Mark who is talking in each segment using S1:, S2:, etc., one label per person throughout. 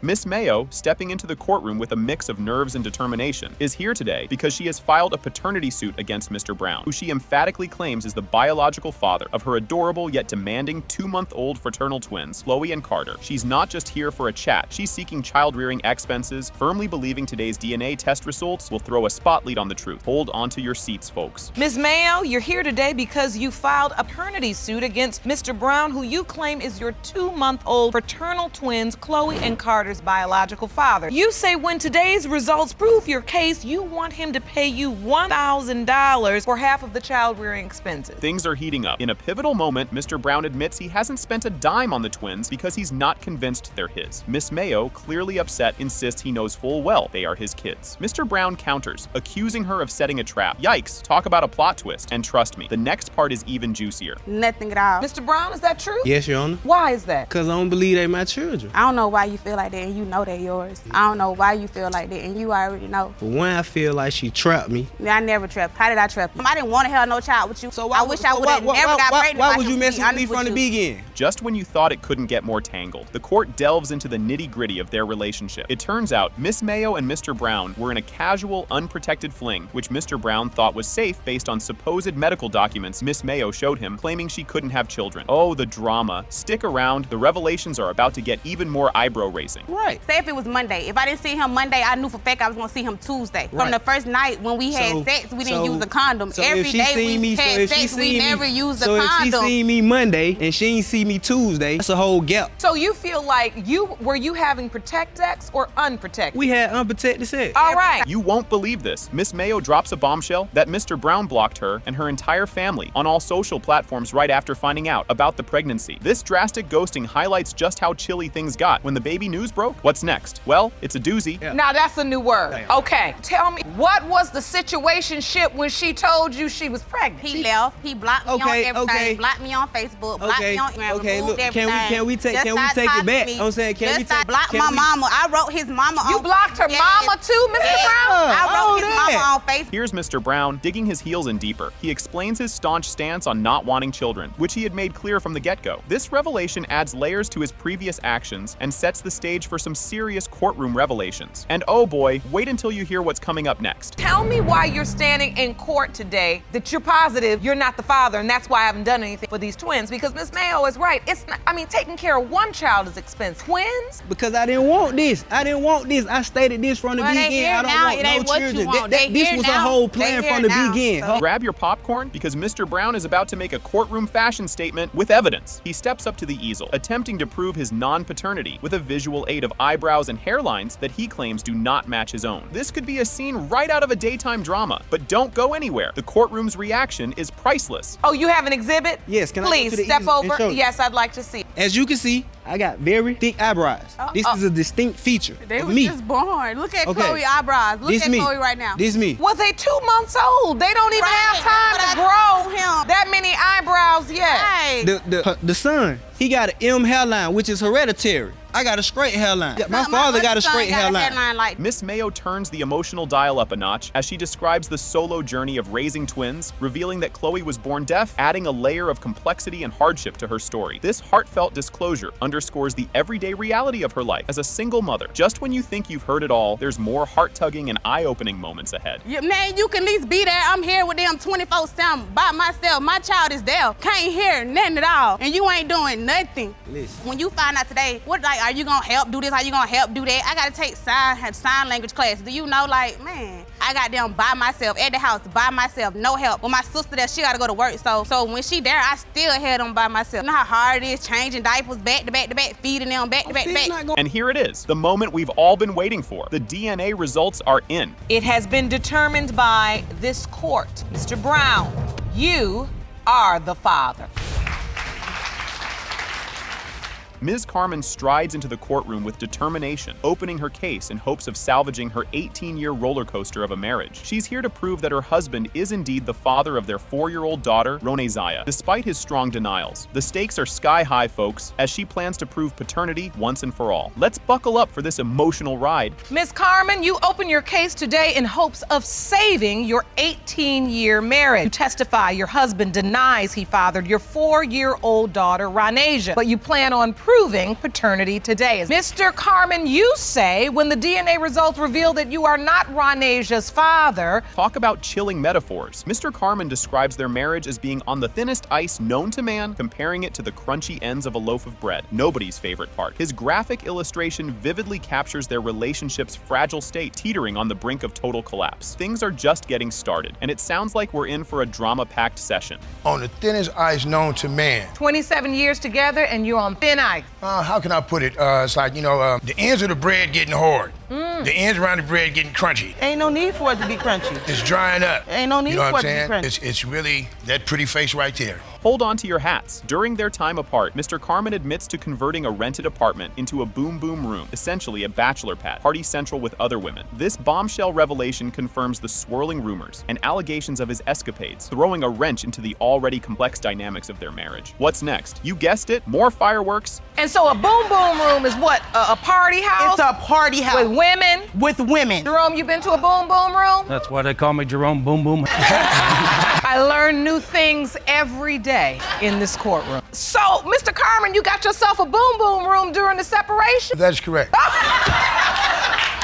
S1: Miss Mayo, stepping into the courtroom with a mix of nerves and determination, is here today because she has filed a paternity suit against Mr. Brown, who she emphatically claims is the biological father of her adorable yet demanding 2-month-old fraternal twins, Chloe and Carter. She's not just here for a chat, she's seeking child-rearing expenses, firmly believing today's DNA test results will throw a spotlight on the truth. Hold onto your seats, folks.
S2: Ms. Mayo, you're here today because you filed a paternity suit against Mr. Brown, who you claim is your 2-month-old fraternal twins, Chloe and Carter's biological father. You say when today's results prove your case, you want him to pay you $1,000 for half of the child-rearing expenses.
S1: Things are heating up. In a pivotal moment, Mr. Brown admits he hasn't spent a dime on the twins because he's not convinced they're his. Miss Mayo, clearly upset, insists he knows full well they are his kids. Mr. Brown counters, accusing her of setting a trap. Yikes, talk about a plot twist. And trust me, the next part is even juicier.
S3: Nothing at all.
S2: Mr. Brown, is that true?
S4: Yes, Your Honor.
S2: Why is that?
S4: Because I don't believe they my children.
S3: I don't know why you feel like that and you know they're yours. I don't know why you feel like that and you already know.
S4: For one, I feel like she trapped me.
S3: I never trapped. How did I trap you? I didn't want to have no child with you.
S4: So
S3: I wish I would have never got pregnant.
S4: Why would you mess with me from the beginning?
S1: Just when you thought it couldn't get more tangled, the court delves into the nitty-gritty of their relationship. It turns out Miss Mayo and Mr. Brown were in a casual, unprotected fling, which Mr. Brown thought was safe based on supposed medical documents Miss Mayo showed him, claiming she couldn't have children. Oh, the drama. Stick around, the revelations are about to get even more eyebrow-raising.
S4: Right.
S3: Say if it was Monday. If I didn't see him Monday, I knew for a fact I was going to see him Tuesday. Right. From the first night when we had sex, we didn't use a condom. Every day we had sex, we never used a condom.
S4: So if she seen me Monday and she ain't see me Tuesday, that's a whole gap.
S2: So you feel like were you having protect sex or unprotected?
S4: We had unprotected sex.
S2: All right.
S1: You won't believe this. Miss Mayo drops a bombshell that Mr. Brown blocked her and her entire family on all social platforms right after finding out about the pregnancy. This drastic ghosting highlights just how chilly things got when the baby news broke. What's next? Well, it's a doozy.
S4: Yeah.
S2: Now that's a new word.
S4: Damn.
S2: Okay, tell me, what was the situationship when she told you she was pregnant?
S3: He left. He blocked me on everything. Blocked me on Facebook. Blocked me on Instagram. Removed everything.
S4: Can we take it back? I'm saying,
S3: blocked my mama. I wrote his mama on.
S2: You blocked her mama too, Mr. Brown?
S3: I wrote his mama on Facebook.
S1: Here's Mr. Brown digging his heels in deeper. He explains his staunch stance on not wanting children, which he had made clear from the get-go. This revelation adds layers to his previous actions and sets the stage for some serious courtroom revelations. And oh boy, wait until you hear what's coming up next.
S2: Tell me why you're standing in court today that you're positive you're not the father, and that's why I haven't done anything for these twins, because Miss Mayo is right. It's not, taking care of one child is expensive. Twins?
S4: Because I didn't want this. I stated this from the beginning. I don't want no children. This was a whole plan from the beginning.
S1: So grab your popcorn because Mr. Brown is about to make a courtroom fashion statement with evidence. He steps up to the easel, attempting to prove his non-paternity with a visual aid of eyebrows and hairlines that he claims do not match his own. This could be a scene right out of a daytime drama, but don't go anywhere. The courtroom's reaction is priceless.
S2: Oh, you have an exhibit?
S4: Yes, can
S2: Please
S4: I go to the
S2: step
S4: easel and
S2: over.
S4: show you?
S2: Yes, I'd like to see.
S4: As you can see, I got very thick eyebrows. This is a distinct feature
S3: They
S4: of
S3: were
S4: me.
S3: just born. Look at
S4: Okay.
S3: Chloe's eyebrows. Look at Chloe right now.
S4: This me.
S2: Well, they 2 months old. They don't even have time to grow that many eyebrows yet.
S3: Right.
S4: The son, he got an M hairline, which is hereditary. I got a straight hairline. My father got a straight hairline.
S1: Miss Mayo turns the emotional dial up a notch as she describes the solo journey of raising twins, revealing that Chloe was born deaf, adding a layer of complexity and hardship to her story. This heartfelt disclosure underscores the everyday reality of her life as a single mother. Just when you think you've heard it all, there's more heart-tugging and eye-opening moments ahead.
S3: Yeah, man, you can at least be there. I'm here with them 24/7 by myself. My child is there. Can't hear nothing at all. And you ain't doing nothing.
S4: Listen.
S3: When you find out today, are you gonna help do this? Are you gonna help do that? I gotta take sign language class. Do you know, man, I got them by myself at the house by myself, no help. With my sister there, she gotta go to work. So when she there, I still had them by myself. You know how hard it is changing diapers back to back to back, feeding them back to back to back.
S1: And here it is, the moment we've all been waiting for. The DNA results are in.
S2: It has been determined by this court. Mr. Brown, you are the father.
S1: Ms. Carmen strides into the courtroom with determination, opening her case in hopes of salvaging her 18-year roller coaster of a marriage. She's here to prove that her husband is indeed the father of their 4-year-old daughter, Zaya, despite his strong denials. The stakes are sky high, folks, as she plans to prove paternity once and for all. Let's buckle up for this emotional ride.
S2: Ms. Carmen, you open your case today in hopes of saving your 18-year marriage. You testify your husband denies he fathered your 4-year-old daughter, Ronasia, but you plan on proving paternity today. Mr. Carmen, you say when the DNA results reveal that you are not Ronasia's father.
S1: Talk about chilling metaphors. Mr. Carmen describes their marriage as being on the thinnest ice known to man, comparing it to the crunchy ends of a loaf of bread. Nobody's favorite part. His graphic illustration vividly captures their relationship's fragile state, teetering on the brink of total collapse. Things are just getting started, and it sounds like we're in for a drama-packed session.
S5: On the thinnest ice known to man.
S2: 27 years together and you're on thin ice.
S5: How can I put it? It's like, the ends of the bread getting hard. The ends around the bread getting crunchy.
S6: Ain't no need for it to be crunchy.
S5: It's drying up.
S6: Ain't no need
S5: you know
S6: for
S5: what
S6: it
S5: I'm
S6: to be
S5: saying?
S6: crunchy.
S5: It's really that pretty face right there.
S1: Hold on to your hats. During their time apart, Mr. Carmen admits to converting a rented apartment into a boom-boom room, essentially a bachelor pad, party central with other women. This bombshell revelation confirms the swirling rumors and allegations of his escapades, throwing a wrench into the already complex dynamics of their marriage. What's next? You guessed it, more fireworks.
S2: And so a boom-boom room is what, a party house?
S6: It's a party house.
S2: With women?
S6: With women.
S2: Jerome, you been to a boom-boom room?
S7: That's why they call me Jerome Boom Boom.
S2: I learn new things every day in this courtroom. So, Mr. Carmen, you got yourself a boom-boom room during the separation?
S5: That's correct.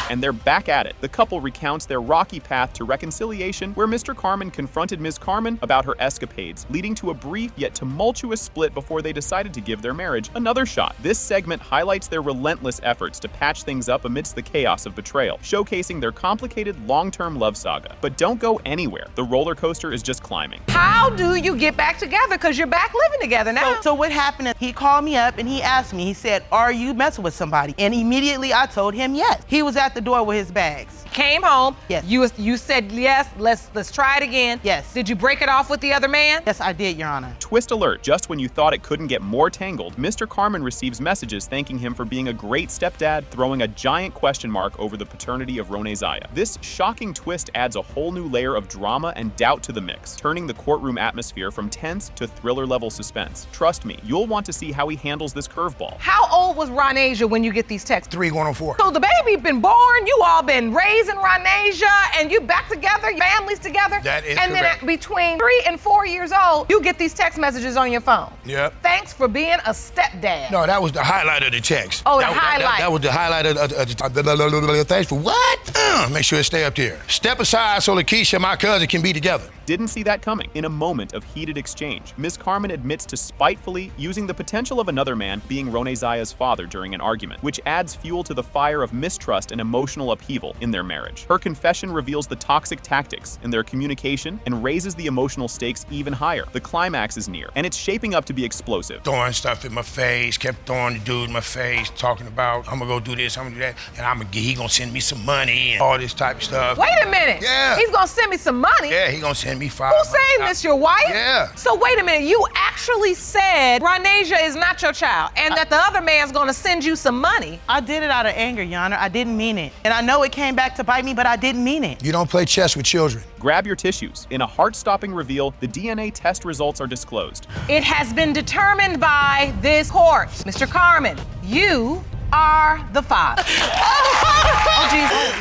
S1: And they're back at it. The couple recounts their rocky path to reconciliation, where Mr. Carmen confronted Ms. Carmen about her escapades, leading to a brief yet tumultuous split before they decided to give their marriage another shot. This segment highlights their relentless efforts to patch things up amidst the chaos of betrayal, showcasing their complicated long-term love saga. But don't go anywhere. The roller coaster is just climbing.
S2: How do you get back together? Because you're back living together now.
S6: So what happened is he called me up and he asked me, he said, are you messing with somebody? And immediately I told him yes. He was at the door with his bags.
S2: Came home.
S6: Yes.
S2: You said yes. Let's try it again.
S6: Yes.
S2: Did you break it off with the other man?
S6: Yes, I did, Your Honor.
S1: Twist alert, just when you thought it couldn't get more tangled, Mr. Carmen receives messages thanking him for being a great stepdad, throwing a giant question mark over the paternity of Ronasiah. This shocking twist adds a whole new layer of drama and doubt to the mix, turning the courtroom atmosphere from tense to thriller-level suspense. Trust me, you'll want to see how he handles this curveball.
S2: How old was Ronasia when you get these texts?
S5: 3 going on 4.
S2: So the baby been born, you all been raising Ronasia, and you back together, your families together.
S5: That is
S2: and
S5: correct.
S2: then between 3 and 4 years old, you get these text messages on your phone.
S5: Yep.
S2: Thanks for being a stepdad.
S5: No, that was the highlight of the text.
S2: Oh, the
S5: that,
S2: highlight.
S5: That was the highlight of the thanks for what? Make sure it stay up there. Step aside so Lakeisha and my cousin can be together.
S1: Didn't see that coming. In a moment of heated exchange, Ms. Carmen admits to spitefully using the potential of another man being Ronasiah's father during an argument, which adds fuel to the fire of mistrust and emotional upheaval in their marriage. Her confession reveals the toxic tactics in their communication and raises the emotional stakes even higher. The climax is near, and it's shaping up to be explosive.
S5: Throwing stuff in my face, kept throwing the dude in my face, talking about, I'm gonna go do this, I'm gonna do that, and he gonna send me some money and all this type of stuff.
S2: Wait a minute.
S5: Yeah.
S2: He's gonna send me some money.
S5: Yeah, he gonna send me $500.
S2: Who's saying this, your wife?
S5: Yeah.
S2: So wait a minute, you actually said Ronasia is not your child and that the other man's gonna send you some money.
S6: I did it out of anger, Your Honor. I didn't mean it. And I know it came back to bite me, but I didn't mean it.
S5: You don't play chess with children.
S1: Grab your tissues. In a heart-stopping reveal, the DNA test results are disclosed.
S2: It has been determined by this court. Mr. Carmen, you are the father. Oh, Jesus.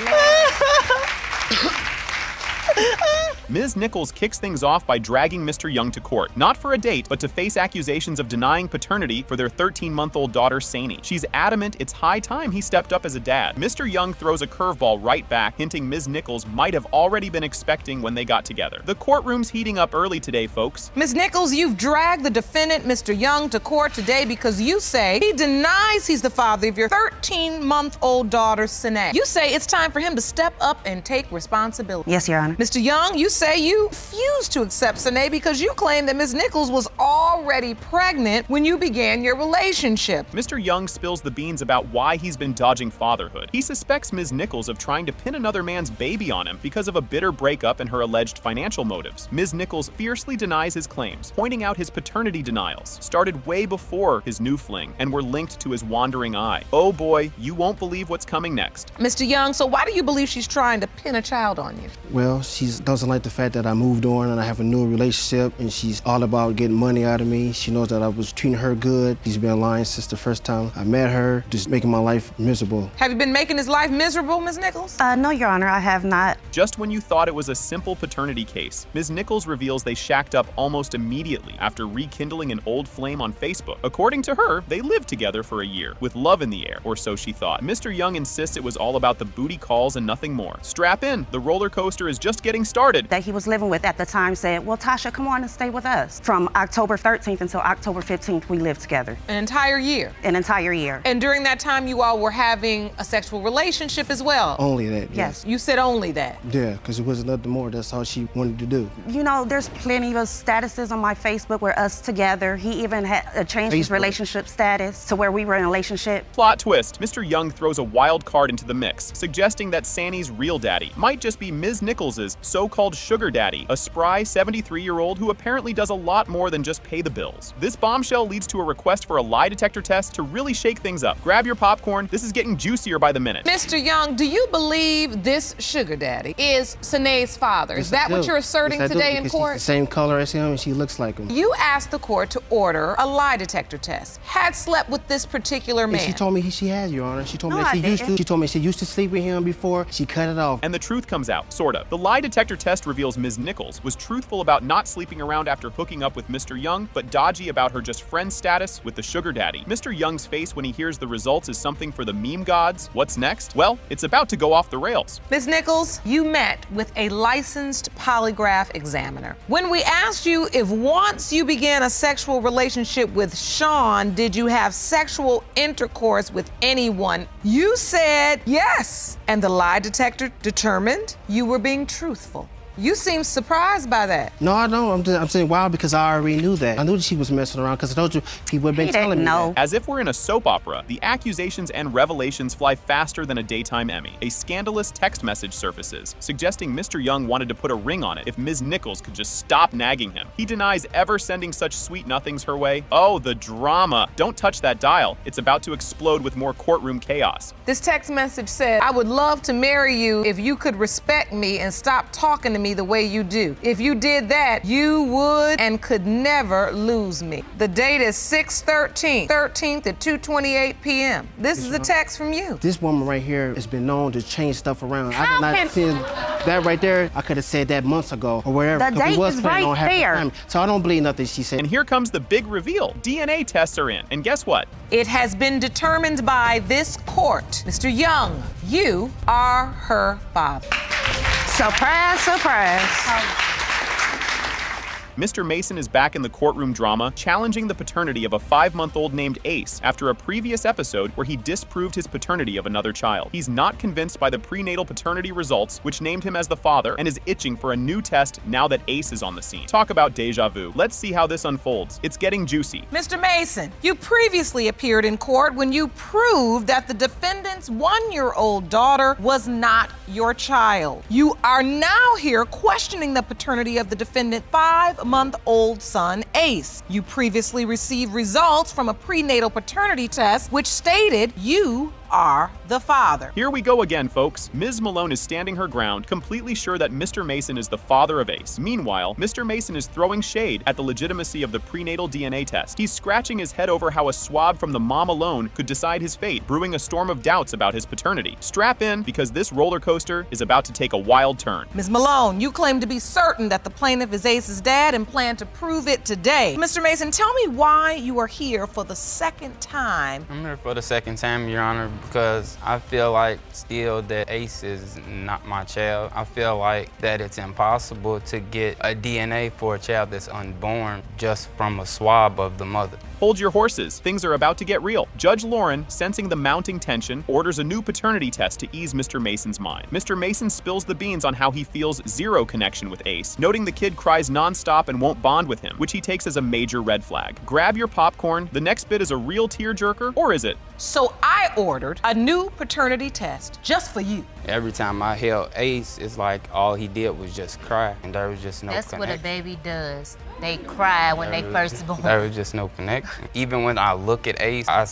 S1: Ms. Nichols kicks things off by dragging Mr. Young to court, not for a date, but to face accusations of denying paternity for their 13-month-old daughter, Sani. She's adamant it's high time he stepped up as a dad. Mr. Young throws a curveball right back, hinting Ms. Nichols might have already been expecting when they got together. The courtroom's heating up early today, folks.
S2: Ms. Nichols, you've dragged the defendant, Mr. Young, to court today because you say he denies he's the father of your 13-month-old daughter, Sani. You say it's time for him to step up and take responsibility.
S8: Yes, Your Honor.
S2: Mr. Young, you say you refuse to accept Sani because you claim that Ms. Nichols was already pregnant when you began your relationship.
S1: Mr. Young spills the beans about why he's been dodging fatherhood. He suspects Ms. Nichols of trying to pin another man's baby on him because of a bitter breakup and her alleged financial motives. Ms. Nichols fiercely denies his claims, pointing out his paternity denials started way before his new fling and were linked to his wandering eye. Oh boy, you won't believe what's coming next.
S2: Mr. Young, so why do you believe she's trying to pin a child on you?
S9: Well, she doesn't like the
S4: the fact that I moved on and I have a new relationship and she's all about getting money out of me. She knows that I was treating her good. She's been lying since the first time I met her, just making my life miserable.
S2: Have you been making his life miserable, Ms. Nichols?
S8: No, Your Honor, I have not.
S1: Just when you thought it was a simple paternity case, Ms. Nichols reveals they shacked up almost immediately after rekindling an old flame on Facebook. According to her, they lived together for a year, with love in the air, or so she thought. Mr. Young insists it was all about the booty calls and nothing more. Strap in, the roller coaster is just getting started.
S8: That he was living with at the time said, well, Tasha, come on and stay with us. From October 13th until October 15th, we lived together.
S2: An entire year?
S8: An entire year.
S2: And during that time, you all were having a sexual relationship as well?
S4: Only that,
S8: yes.
S2: You said only that?
S4: Yeah, because it wasn't nothing more. That's all she wanted to do.
S8: You know, there's plenty of statuses on my Facebook where us together. He even had changed his relationship status to where we were in a relationship.
S1: Plot twist. Mr. Young throws a wild card into the mix, suggesting that Sandy's real daddy might just be Ms. Nichols' so-called sugar daddy, a spry 73-year-old who apparently does a lot more than just pay the bills. This bombshell leads to a request for a lie detector test to really shake things up. Grab your popcorn. This is getting juicier by the minute.
S2: Mr. Young, do you believe this sugar daddy is Sanae's father? Is that what you're asserting today in court?
S4: She's the same color as him and she looks like him.
S2: You asked the court to order a lie detector test. Had slept with this particular man.
S4: And she told me she has, Your Honor. She told me
S8: No,
S4: that she
S8: I
S4: used to.
S8: didn't.
S4: She told me she used to sleep with him before. She cut it off.
S1: And the truth comes out, sort of. The lie detector test reveals Ms. Nichols was truthful about not sleeping around after hooking up with Mr. Young, but dodgy about her just friend status with the sugar daddy. Mr. Young's face when he hears the results is something for the meme gods. What's next? Well, it's about to go off the rails.
S2: Ms. Nichols, you met with a licensed polygraph examiner. When we asked you if once you began a sexual relationship with Sean, did you have sexual intercourse with anyone, you said yes. And the lie detector determined you were being truthful. You seem surprised by that.
S4: No, I don't. I'm saying wow because I already knew that. I knew that she was messing around because I told you people have been telling me that.
S1: As if we're in a soap opera, the accusations and revelations fly faster than a daytime Emmy. A scandalous text message surfaces, suggesting Mr. Young wanted to put a ring on it if Ms. Nichols could just stop nagging him. He denies ever sending such sweet nothings her way. Oh, the drama. Don't touch that dial. It's about to explode with more courtroom chaos.
S2: This text message said, I would love to marry you if you could respect me and stop talking to me the way you do. If you did that, you would and could never lose me. The date is 6/13, 13th at 2:28 p.m. This is a text from you.
S4: This woman right here has been known to change stuff around. I did not see that right there. I could have said that months ago or wherever.
S8: The date is right there.
S4: So I don't believe nothing she said.
S1: And here comes the big reveal. DNA tests are in. And guess what?
S2: It has been determined by this court. Mr. Young, you are her father.
S8: Surprise, surprise.
S1: Mr. Mason is back in the courtroom drama, challenging the paternity of a 5-month-old named Ace after a previous episode where he disproved his paternity of another child. He's not convinced by the prenatal paternity results, which named him as the father, and is itching for a new test now that Ace is on the scene. Talk about deja vu. Let's see how this unfolds. It's getting juicy.
S2: Mr. Mason, you previously appeared in court when you proved that the defendant's 1-year-old daughter was not your child. You are now here questioning the paternity of the defendant's 5-month-old son, Ace. You previously received results from a prenatal paternity test which stated you are the father.
S1: Here we go again, folks. Ms. Malone is standing her ground, completely sure that Mr. Mason is the father of Ace. Meanwhile, Mr. Mason is throwing shade at the legitimacy of the prenatal DNA test. He's scratching his head over how a swab from the mom alone could decide his fate, brewing a storm of doubts about his paternity. Strap in, because this roller coaster is about to take a wild turn.
S2: Ms. Malone, you claim to be certain that the plaintiff is Ace's dad and plan to prove it today. Mr. Mason, tell me why you are here for the second time.
S9: I'm here for the second time, Your Honor, because I feel like still that Ace is not my child. I feel like that it's impossible to get a DNA for a child that's unborn just from a swab of the mother.
S1: Hold your horses. Things are about to get real. Judge Lauren, sensing the mounting tension, orders a new paternity test to ease Mr. Mason's mind. Mr. Mason spills the beans on how he feels zero connection with Ace, noting the kid cries nonstop and won't bond with him, which he takes as a major red flag. Grab your popcorn. The next bit is a real tearjerker, or is it?
S2: So I ordered a new paternity test just for you.
S9: Every time I held Ace, it's like all he did was just cry, and there was just no
S10: That's
S9: connection.
S10: what a baby does. They cry when they first born.
S9: There was just no connection. Even when I look at Ace, I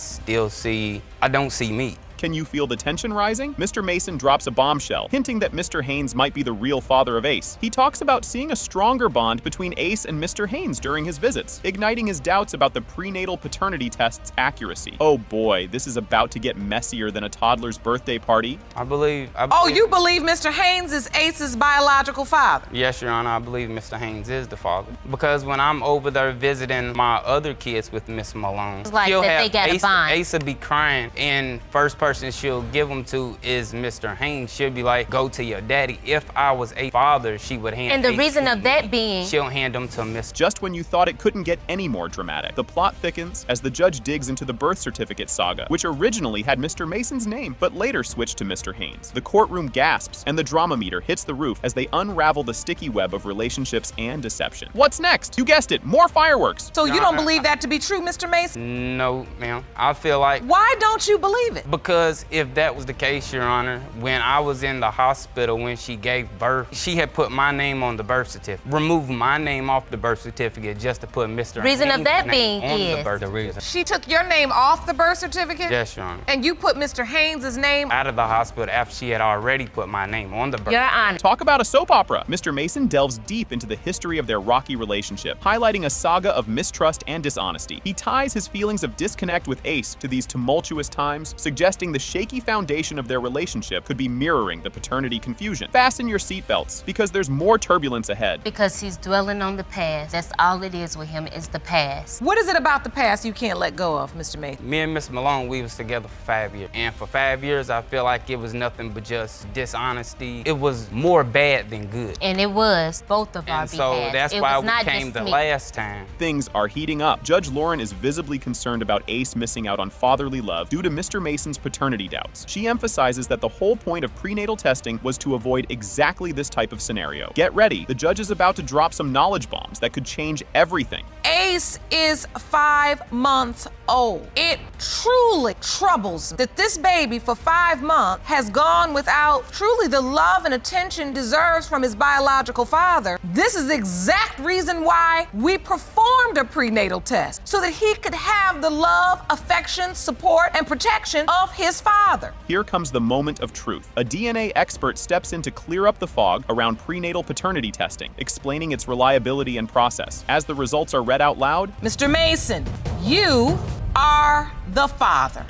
S9: don't see me.
S1: Can you feel the tension rising? Mr. Mason drops a bombshell, hinting that Mr. Haynes might be the real father of Ace. He talks about seeing a stronger bond between Ace and Mr. Haynes during his visits, igniting his doubts about the prenatal paternity test's accuracy. Oh boy, this is about to get messier than a toddler's birthday party.
S9: I believe.
S2: Oh, you believe Mr. Haynes is Ace's biological father?
S9: Yes, Your Honor, I believe Mr. Haynes is the father. Because when I'm over there visiting my other kids with Miss Malone,
S10: It's like that they got a bond.
S9: Ace will be crying, and first person she'll give him to is Mr. Haynes. She'll be like, go to your daddy. If I was a father, she would hand
S10: And the
S9: Ace
S10: reason
S9: to
S10: of
S9: me.
S10: that being,
S9: She'll hand him to Miss.
S1: Just when you thought it couldn't get any more dramatic, the plot thickens as the judge digs into the birth certificate saga, which originally had Mr. Mason's name, but later switched to Mr. Haynes. The courtroom gasps, and the drama meter hits the roof as they unravel the sticky web of relationships and deception. What's next? You guessed it, more fireworks.
S2: So you don't believe that to be true, Mr. Mason?
S9: No, ma'am. I feel like.
S2: Why don't you believe it?
S9: Because if that was the case, Your Honor, when I was in the hospital when she gave birth, she had put my name on the birth certificate, removed my name off the birth certificate just to put Mr.
S10: Reason of
S9: Haynes'
S10: that
S9: name
S10: being
S9: on the
S10: is-
S9: birth certificate.
S2: She took your name off the birth certificate?
S9: Yes, Your Honor.
S2: And you put Mr. Haynes' name?
S9: Out of the hospital after she had already put my name on the birth
S10: Your
S9: certificate.
S10: Honor.
S1: Talk about a soap opera. Mr. Mason delves deep into the history of their rocky relationship, highlighting a saga of mistrust and dishonesty. He ties his feelings of disconnect with Ace to these tumultuous times, suggesting the shaky foundation of their relationship could be mirroring the paternity confusion. Fasten your seatbelts, because there's more turbulence ahead.
S10: Because he's dwelling on the past. That's all it is with him, is the past.
S2: What is it about the past you can't let go of, Mr. Mason?
S9: Me and Miss Malone, we was together for 5 years. And for 5 years, I feel like it was nothing but just dishonesty. It was more bad than good.
S10: And it was both of our
S9: And so
S10: behalf.
S9: that's
S10: It
S9: why
S10: was
S9: we
S10: not
S9: came
S10: just
S9: the
S10: me.
S9: last time.
S1: Things are heating up. Judge Lauren is visibly concerned about Ace missing out on fatherly love due to Mr. Mason's paternity doubts. She emphasizes that the whole point of prenatal testing was to avoid exactly this type of scenario. Get ready, the judge is about to drop some knowledge bombs that could change everything.
S2: Ace is 5 months old. It truly troubles me that this baby for 5 months has gone without truly the love and attention deserves from his biological father. This is the exact reason why we performed a prenatal test, so that he could have the love, affection, support, and protection of his father.
S1: Here comes the moment of truth. A DNA expert steps in to clear up the fog around prenatal paternity testing, explaining its reliability and process. As the results are read out loud,
S2: Mr. Mason, you are the father.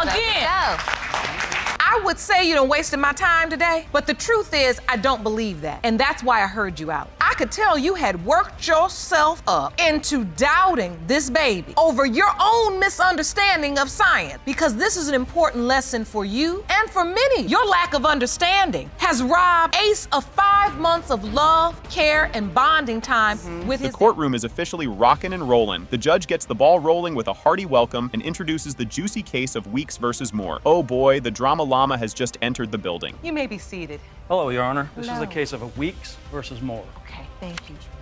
S2: Again. I would say you done wasted my time today, but the truth is I don't believe that. And that's why I heard you out. I could tell you had worked yourself up into doubting this baby over your own misunderstanding of science, because this is an important lesson for you and for many. Your lack of understanding has robbed Ace of 5 months of love, care, and bonding time with
S1: the
S2: his
S1: courtroom is officially rockin' and rollin'. The judge gets the ball rolling with a hearty welcome and introduces the juicy case of Weeks versus Moore. Oh boy, the drama llama has just entered the building.
S2: You may be seated.
S11: Hello, Your Honor. This is
S2: Hello.
S11: a case of a Weeks versus Moore.
S2: Okay, thank you, Jerome.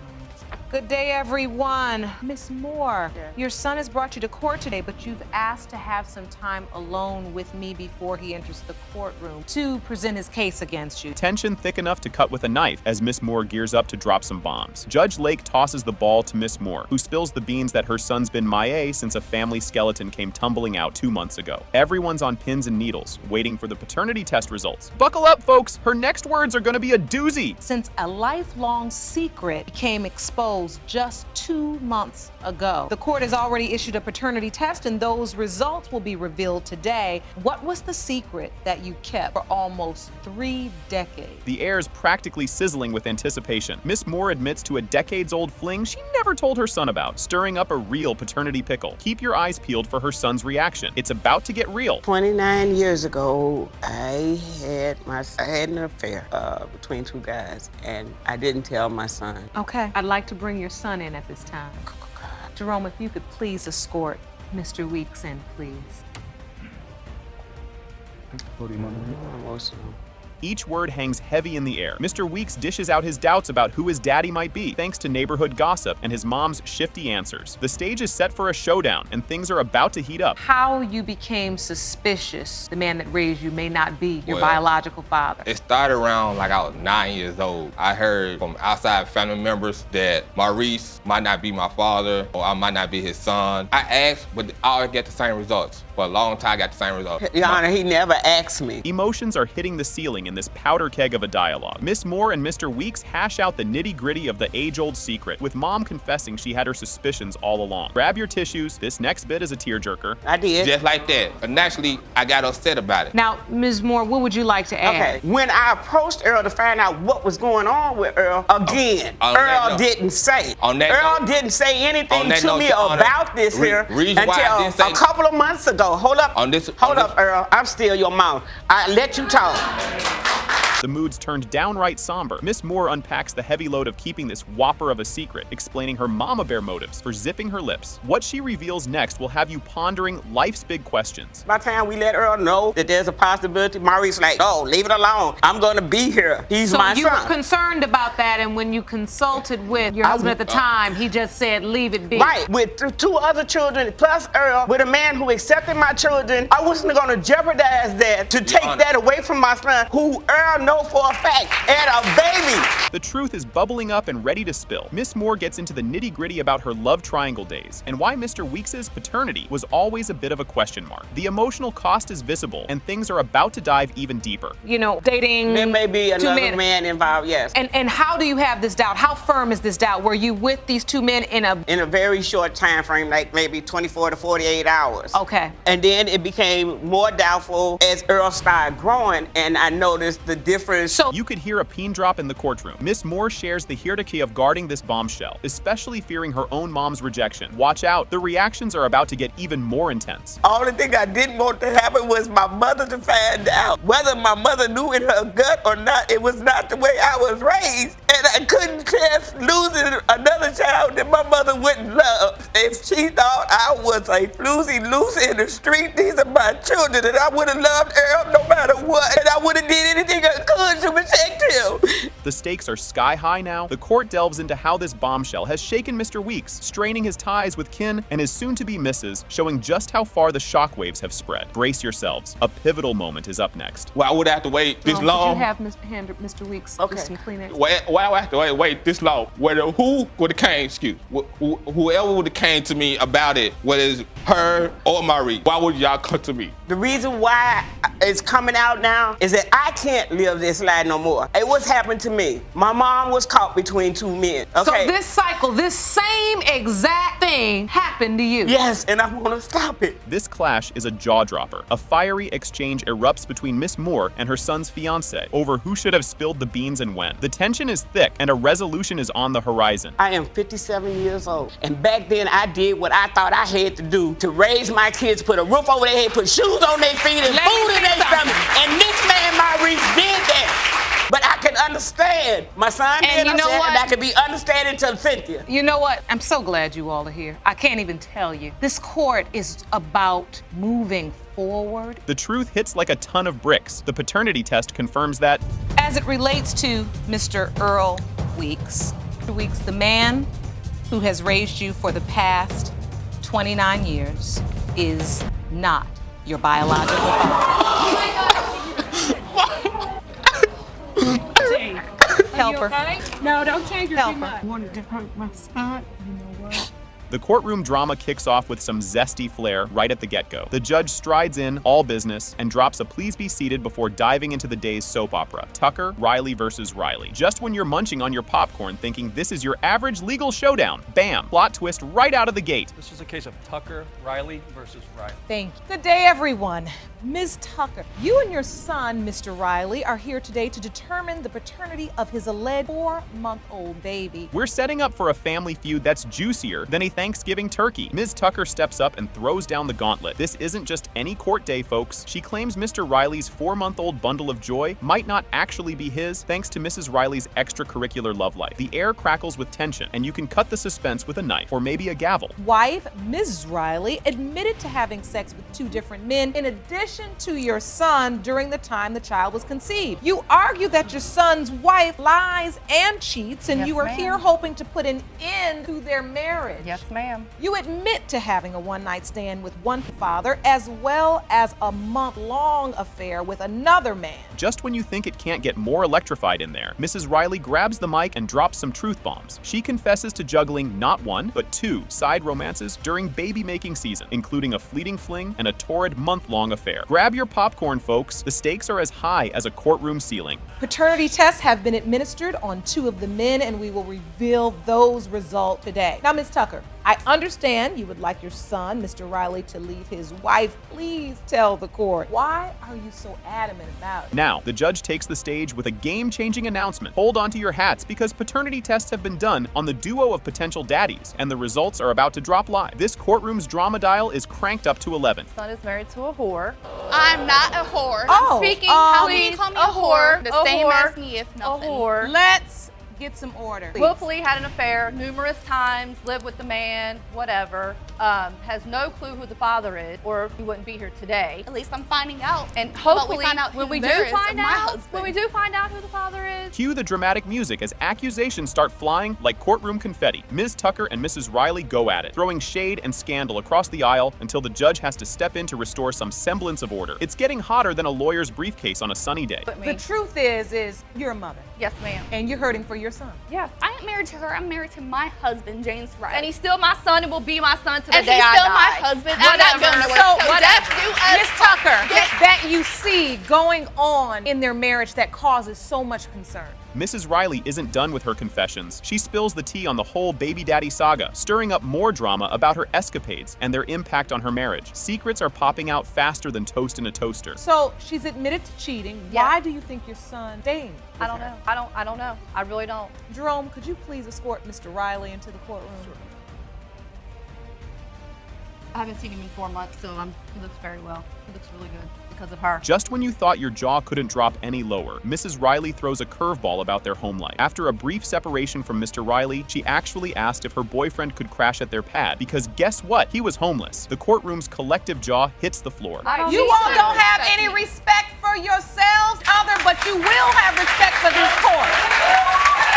S2: Good day, everyone. Miss Moore, your son has brought you to court today, but you've asked to have some time alone with me before he enters the courtroom to present his case against you.
S1: Tension thick enough to cut with a knife as Miss Moore gears up to drop some bombs. Judge Lake tosses the ball to Miss Moore, who spills the beans that her son's been MIA since a family skeleton came tumbling out 2 months ago. Everyone's on pins and needles, waiting for the paternity test results. Buckle up, folks. Her next words are gonna be a doozy.
S2: Since a lifelong secret became exposed just 2 months ago, the court has already issued a paternity test, and those results will be revealed today. What was the secret that you kept for almost 3 decades?
S1: The air's practically sizzling with anticipation. Miss Moore admits to a decades-old fling she never told her son about, stirring up a real paternity pickle. Keep your eyes peeled for her son's reaction. It's about to get real.
S12: 29 years ago, I had an affair between 2 guys, and I didn't tell my son.
S2: Okay, I'd like to bring your son in at this time. Jerome, if you could please escort Mr. Weeks in, please.
S12: I'm emotional.
S1: Each word hangs heavy in the air. Mr. Weeks dishes out his doubts about who his daddy might be, thanks to neighborhood gossip and his mom's shifty answers. The stage is set for a showdown, and things are about to heat up.
S2: How you became suspicious the man that raised you may not be your
S13: Well,
S2: biological father.
S13: It started around like I was 9 years old. I heard from outside family members that Maurice might not be my father, or I might not be his son. I asked, but I always get the same results. for a long time, I got the same result.
S12: Your Honor, he never asked me.
S1: Emotions are hitting the ceiling in this powder keg of a dialogue. Miss Moore and Mr. Weeks hash out the nitty-gritty of the age-old secret, with Mom confessing she had her suspicions all along. Grab your tissues. This next bit is a tearjerker.
S12: I did.
S13: Just like that. But naturally, I got upset about it.
S2: Now, Ms. Moore, what would you like to add?
S12: Okay, when I approached Earl to find out what was going on with Earl, again, Earl didn't say. Earl didn't say anything to me about this here until a couple of months ago. Hold up, Earl, I'm still your mom. I let you talk.
S1: The mood's turned downright somber. Miss Moore unpacks the heavy load of keeping this whopper of a secret, explaining her mama bear motives for zipping her lips. What she reveals next will have you pondering life's big questions.
S12: By the time we let Earl know that there's a possibility, Maurice's like, oh, leave it alone. I'm gonna be here. He's my son.
S2: So you were concerned about that, and when you consulted with your husband at the time, he just said, leave it be.
S12: Right, with two other children, plus Earl, with a man who accepted my children, I wasn't gonna jeopardize that to take that away from my son, who Earl know for a fact had a baby.
S1: The truth is bubbling up and ready to spill. Miss Moore gets into the nitty-gritty about her love triangle days and why Mr. Weeks' paternity was always a bit of a question mark. The emotional cost is visible, and things are about to dive even deeper.
S2: You know, dating.
S12: There may be another man involved, yes.
S2: And how do you have this doubt? How firm is this doubt? Were you with these two men in a
S12: very short time frame, like maybe 24 to 48 hours?
S2: Okay.
S12: And then it became more doubtful as Earl started growing, and I noticed the difference.
S1: So you could hear a pin drop in the courtroom. Miss Moore shares the hierarchy of guarding this bombshell, especially fearing her own mom's rejection. Watch out, the reactions are about to get even more intense.
S12: Only thing I didn't want to happen was my mother to find out. Whether my mother knew in her gut or not, it was not the way I was raised. And I couldn't chance losing another child that my mother wouldn't love. If she thought I was a floozy loose in the street, these are my children, and I would have loved Earl no matter what, and I would have did anything I could to protect him.
S1: The stakes are sky high now. The court delves into how this bombshell has shaken Mr. Weeks, straining his ties with kin and his soon-to-be missus, showing just how far the shockwaves have spread. Brace yourselves. A pivotal moment is up next.
S13: Why would I have to wait this long?
S2: Could you have Mr. Weeks some Kleenex?
S13: Why would I have to wait this long? Who would have came, whoever would have came to me about it, whether it's her or Marie, why would y'all come to me?
S12: The reason why it's coming out now is that I can't live this life no more. It was happened to me. My mom was caught between two men. Okay.
S2: So this cycle, this same exact thing happened to you.
S12: Yes, and I want to stop it.
S1: This clash is a jaw-dropper. A fiery exchange erupts between Miss Moore and her son's fiancé over who should have spilled the beans and when. The tension is thick, and a resolution is on the horizon.
S12: I am 57 years old, and back then I did what I thought I had to do to raise my kids, put a roof over their head, put shoes on their feet, and food in their stomach. And this man, Maurice, did that. But I can understand. My son did, and I can be understanding to Cynthia.
S2: You know what? I'm so glad you all are here. I can't even tell you. This court is about moving forward.
S1: The truth hits like a ton of bricks. The paternity test confirms that.
S2: As it relates to Mr. Earl Weeks, the man who has raised you for the past 29 years is not your biological father. Help her.
S14: Okay? No, don't change your
S2: Help
S14: too
S2: her.
S14: much. Wanted to hurt my son. You know what?
S1: The courtroom drama kicks off with some zesty flair right at the get-go. The judge strides in, all business, and drops a please be seated before diving into the day's soap opera, Tucker, Riley versus Riley. Just when you're munching on your popcorn thinking this is your average legal showdown, bam, plot twist right out of the gate.
S11: This is a case of Tucker, Riley versus Riley.
S2: Thank you. Good day, everyone. Ms. Tucker, you and your son, Mr. Riley, are here today to determine the paternity of his alleged 4-month-old baby.
S1: We're setting up for a family feud that's juicier than a Thanksgiving turkey. Ms. Tucker steps up and throws down the gauntlet. This isn't just any court day, folks. She claims Mr. Riley's 4-month-old bundle of joy might not actually be his, thanks to Mrs. Riley's extracurricular love life. The air crackles with tension, and you can cut the suspense with a knife or maybe a gavel.
S2: Wife, Mrs. Riley, admitted to having sex with 2 different men in addition to your son during the time the child was conceived. You argue that your son's wife lies and cheats, and
S15: Yes,
S2: you are
S15: ma'am.
S2: here hoping to put an end to their marriage.
S15: Yes, ma'am.
S2: You admit to having a one-night stand with one father as well as a month-long affair with another man.
S1: Just when you think it can't get more electrified in there, Mrs. Riley grabs the mic and drops some truth bombs. She confesses to juggling not one, but two side romances during baby-making season, including a fleeting fling and a torrid month-long affair. Grab your popcorn, folks. The stakes are as high as a courtroom ceiling.
S2: Paternity tests have been administered on 2 of the men, and we will reveal those results today. Now, Ms. Tucker, I understand you would like your son, Mr. Riley, to leave his wife. Please tell the court, why are you so adamant about it?
S1: Now, the judge takes the stage with a game-changing announcement. Hold on to your hats because paternity tests have been done on the duo of potential daddies, and the results are about to drop live. This courtroom's drama dial is cranked up to 11.
S15: Son is married to a whore.
S3: I'm not a whore.
S2: Oh,
S3: I'm speaking. How can you
S15: please,
S3: call me
S15: a
S3: a whore? The
S15: whore,
S3: same
S15: a whore,
S3: as me, if nothing.
S15: A whore.
S2: Let's get some order. Please.
S15: Willfully had an affair numerous times, lived with the man, whatever. Has no clue who the father is, or he wouldn't be here today.
S3: At least I'm finding out.
S15: And hopefully,
S3: when we do find
S15: out who the father is.
S1: Cue the dramatic music as accusations start flying like courtroom confetti. Ms. Tucker and Mrs. Riley go at it, throwing shade and scandal across the aisle until the judge has to step in to restore some semblance of order. It's getting hotter than a lawyer's briefcase on a sunny day.
S2: The truth is you're a mother.
S15: Yes, ma'am.
S2: And you're hurting for your son.
S15: Yes.
S3: I ain't married to her. I'm married to my husband, James Riley.
S15: And he's still my son and will be my son to the
S3: and
S15: day
S3: he's
S15: I
S3: still
S15: die.
S3: my husband. I'm not going nowhere.
S2: So
S3: whatever.
S2: Ms. Tucker, that you see going on in their marriage that causes so much concern.
S1: Mrs. Riley isn't done with her confessions. She spills the tea on the whole baby daddy saga, stirring up more drama about her escapades and their impact on her marriage. Secrets are popping out faster than toast in a toaster.
S2: So she's admitted to cheating.
S15: Yes.
S2: Why do you think your son staying?
S15: I don't know. I don't know. I really don't.
S2: Jerome, could you please escort Mr. Riley into the courtroom?
S15: Sure. I haven't seen him in 4 months, so he looks very well. He looks really good because of her.
S1: Just when you thought your jaw couldn't drop any lower, Mrs. Riley throws a curveball about their home life. After a brief separation from Mr. Riley, she actually asked if her boyfriend could crash at their pad, because guess what? He was homeless. The courtroom's collective jaw hits the floor.
S2: You all don't have any respect for yourselves, but you will have respect for this court.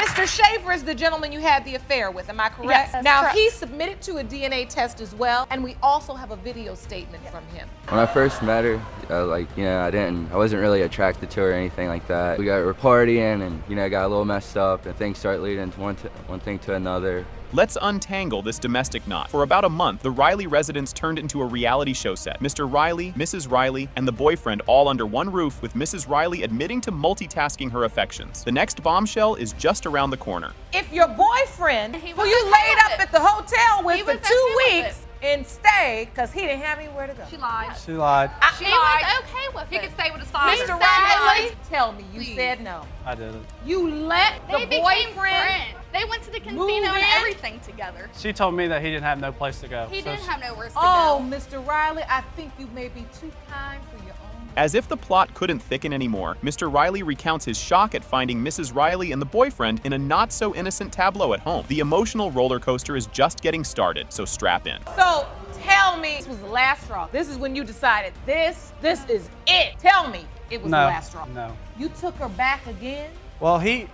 S2: Mr. Schaefer is the gentleman you had the affair with, am I correct?
S15: Yes, that's
S2: now,
S15: correct.
S2: he submitted to a DNA test as well, and we also have a video statement from him.
S16: When I first met her, I wasn't really attracted to her or anything like that. We got partying and, got a little messed up and things started leading to one thing to another.
S1: Let's untangle this domestic knot. For about a month, the Riley residence turned into a reality show set. Mr. Riley, Mrs. Riley, and the boyfriend all under one roof, with Mrs. Riley admitting to multitasking her affections. The next bombshell is just around the corner.
S2: If your boyfriend, who you laid up at the hotel with for 2 weeks, and stay, because he didn't have anywhere to go.
S15: She lied.
S11: She lied.
S15: She lied. Was okay with it. He could stay with his father.
S2: Mr. Riley, tell me, you said no.
S11: I didn't.
S2: You let the boyfriend.
S3: They went to the casino and everything together.
S11: She told me that he didn't have no place to go.
S3: He didn't have nowhere to go.
S2: Oh, Mr. Riley, I think you may be too kind for your own.
S1: As if the plot couldn't thicken anymore, Mr. Riley recounts his shock at finding Mrs. Riley and the boyfriend in a not-so-innocent tableau at home. The emotional roller coaster is just getting started, so strap in.
S2: So, tell me, this was the last straw. This is when you decided this is it. Tell me it was the last straw.
S11: No.
S2: You took her back again?
S11: Well, she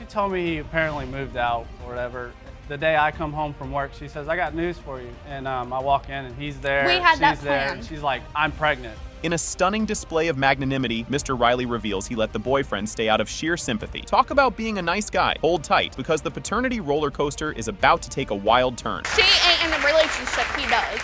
S11: told me he apparently moved out or whatever. The day I come home from work, she says, I got news for you. And I walk in and he's there,
S3: We had
S11: she's
S3: that
S11: there,
S3: plan.
S11: and she's like, I'm pregnant.
S1: In a stunning display of magnanimity, Mr. Riley reveals he let the boyfriend stay out of sheer sympathy. Talk about being a nice guy. Hold tight, because the paternity roller coaster is about to take a wild turn.
S3: She ain't in a relationship, he does.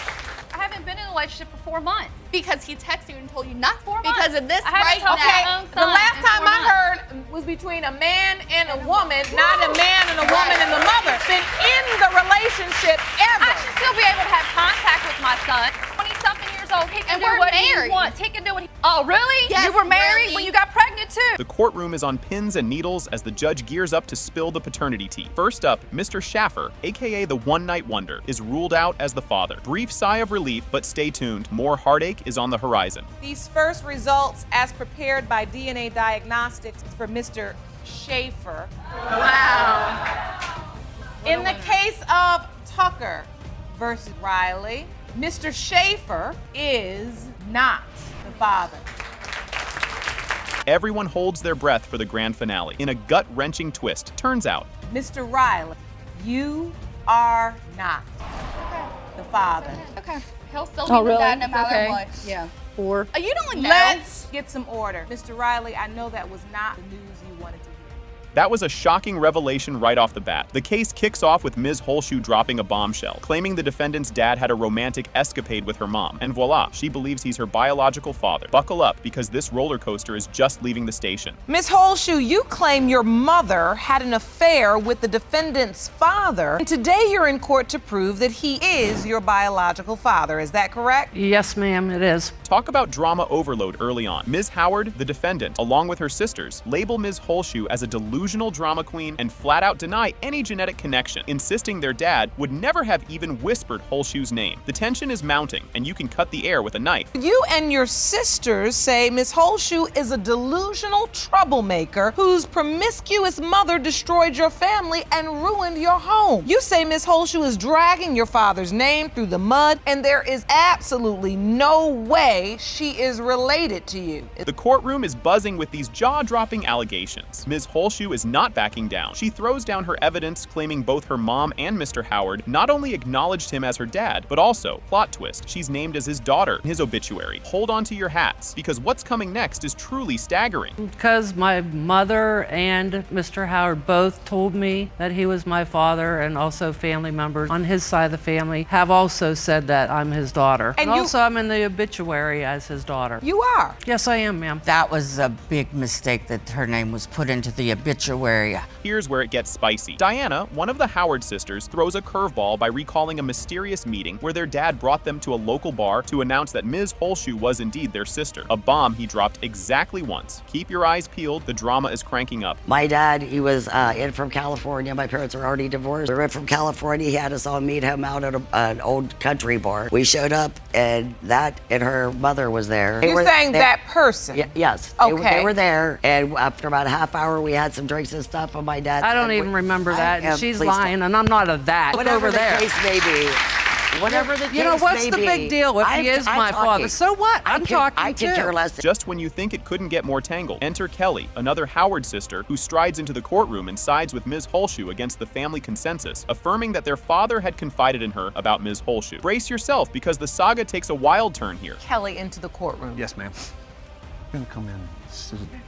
S15: I haven't been in a relationship for 4 months.
S3: Because he texted you and told you not 4 months.
S15: Because
S3: of this
S15: I haven't
S3: right
S15: told
S3: now.
S15: my own
S2: The
S15: son
S2: last
S15: in
S2: time
S15: 4
S2: I
S15: months.
S2: heard was between a man and a woman, not a man and a woman and the mother. Been in the relationship ever.
S15: I should still be able to have contact with my son. 20-something years old, he can
S3: And
S15: do
S3: we're
S15: what he
S3: married.
S15: wants. He can do what he... Oh, really?
S3: Yes,
S15: you were married
S3: really.
S15: when you got pregnant, too.
S1: The courtroom is on pins and needles as the judge gears up to spill the paternity tea. First up, Mr. Schaffer, aka the one-night wonder, is ruled out as the father. Brief sigh of relief, but stay tuned. More heartache is on the horizon.
S2: These first results, as prepared by DNA Diagnostics for Mr. Schaefer.
S3: Wow.
S2: In the case of Tucker versus Riley, Mr. Schaefer is not the father.
S1: Everyone holds their breath for the grand finale. In a gut-wrenching twist, turns out
S2: Mr. Riley, you are not. the father.
S15: Okay. He'll still
S14: Oh,
S15: be
S14: really?
S15: the dad no matter
S14: Okay.
S15: what. Yeah. 4. You don't know.
S2: Let's get some order. Mr. Riley, I know that was not the news you wanted to hear.
S1: That was a shocking revelation right off the bat. The case kicks off with Ms. Holshoe dropping a bombshell, claiming the defendant's dad had a romantic escapade with her mom. And voila, she believes he's her biological father. Buckle up, because this roller coaster is just leaving the station.
S2: Ms. Holshoe, you claim your mother had an affair with the defendant's father, and today you're in court to prove that he is your biological father. Is that correct?
S14: Yes, ma'am, it is.
S1: Talk about drama overload early on. Ms. Howard, the defendant, along with her sisters, label Ms. Holshoe as a delusional drama queen and flat out deny any genetic connection, insisting their dad would never have even whispered Holshoe's name. The tension is mounting, and you can cut the air with a knife.
S2: You and your sisters say Ms. Holshoe is a delusional troublemaker whose promiscuous mother destroyed your family and ruined your home. You say Ms. Holshoe is dragging your father's name through the mud, and there is absolutely no way she is related to you.
S1: The courtroom is buzzing with these jaw-dropping allegations. Ms. Holshoe is not backing down. She throws down her evidence, claiming both her mom and Mr. Howard not only acknowledged him as her dad, but also, plot twist, she's named as his daughter in his obituary. Hold on to your hats, because what's coming next is truly staggering.
S14: Because my mother and Mr. Howard both told me that he was my father, and also family members on his side of the family have also said that I'm his daughter.
S2: And
S14: also I'm in the obituary as his daughter.
S2: You are?
S14: Yes, I am, ma'am.
S17: That was a big mistake that her name was put into the obituary.
S1: Here's where it gets spicy. Diana, one of the Howard sisters, throws a curveball by recalling a mysterious meeting where their dad brought them to a local bar to announce that Ms. Holshoe was indeed their sister. A bomb he dropped exactly once. Keep your eyes peeled, the drama is cranking up.
S18: My dad, he was in from California. My parents are already divorced. We were from California. He had us all meet him out at an old country bar. We showed up, and that and her mother was there.
S2: You're saying that person?
S18: Yes.
S2: Okay.
S18: They were there, and after about a half hour, we had some drinks and stuff, and my dad
S14: I don't
S18: said,
S14: even remember that, and she's
S18: please
S14: lying, and I'm not a that.
S18: Whatever
S14: over
S18: the
S14: there.
S18: case may be. Whatever the case may be.
S14: You know, what's the big deal if he is my father? So what? I'm talking
S18: I can care less.
S1: Just when you think it couldn't get more tangled, enter Kelly, another Howard sister, who strides into the courtroom and sides with Ms. Holshoe against the family consensus, affirming that their father had confided in her about Ms. Holshoe. Brace yourself, because the saga takes a wild turn here.
S2: Kelly into the courtroom.
S19: Yes, ma'am. I'm gonna come in.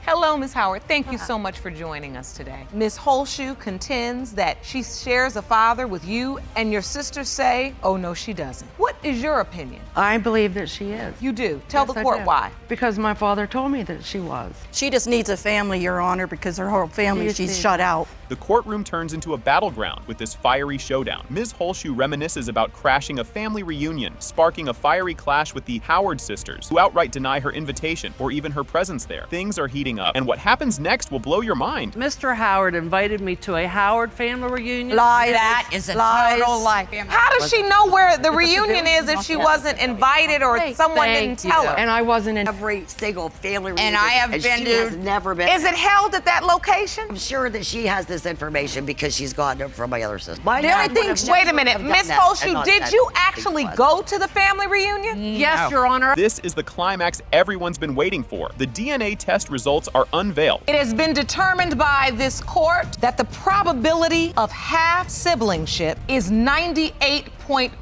S2: Hello, Ms. Howard. Thank you so much for joining us today. Ms. Holshoe contends that she shares a father with you, and your sisters say, oh no, she doesn't. What is your opinion?
S14: I believe that she is.
S2: You do? Tell
S14: Yes,
S2: the
S14: I
S2: court
S14: do.
S2: why.
S14: Because my father told me that she was.
S20: She just needs a family, Your Honor, because her whole family,
S14: Yes,
S20: she's
S14: please.
S20: shut out.
S1: The courtroom turns into a battleground with this fiery showdown. Ms. Holshoe reminisces about crashing a family reunion, sparking a fiery clash with the Howard sisters, who outright deny her invitation or even her presence there. Things are heating up, and what happens next will blow your mind.
S14: Mr. Howard invited me to a Howard family reunion.
S20: Lies.
S17: That is a total lie.
S2: How does she know where the reunion is if she wasn't invited or someone didn't tell her?
S14: And I wasn't in
S18: every single family reunion.
S17: And I have been
S18: she
S17: to-
S18: has never been.
S2: Is it held at that location?
S18: I'm sure that she has this information because she's gotten it from my other sister.
S2: Wait a minute, Ms. Holshoe, did you actually go to the family reunion?
S14: Yes, Your Honor.
S1: This is the climax everyone's been waiting for. The DNA test results are unveiled.
S2: It has been determined by this court that the probability of half siblingship is 98.1%.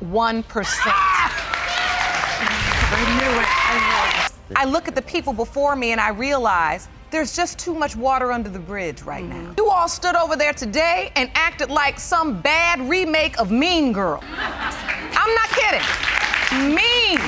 S2: I look at the people before me and I realize there's just too much water under the bridge right now. You all stood over there today and acted like some bad remake of Mean Girl. I'm not kidding. Mean,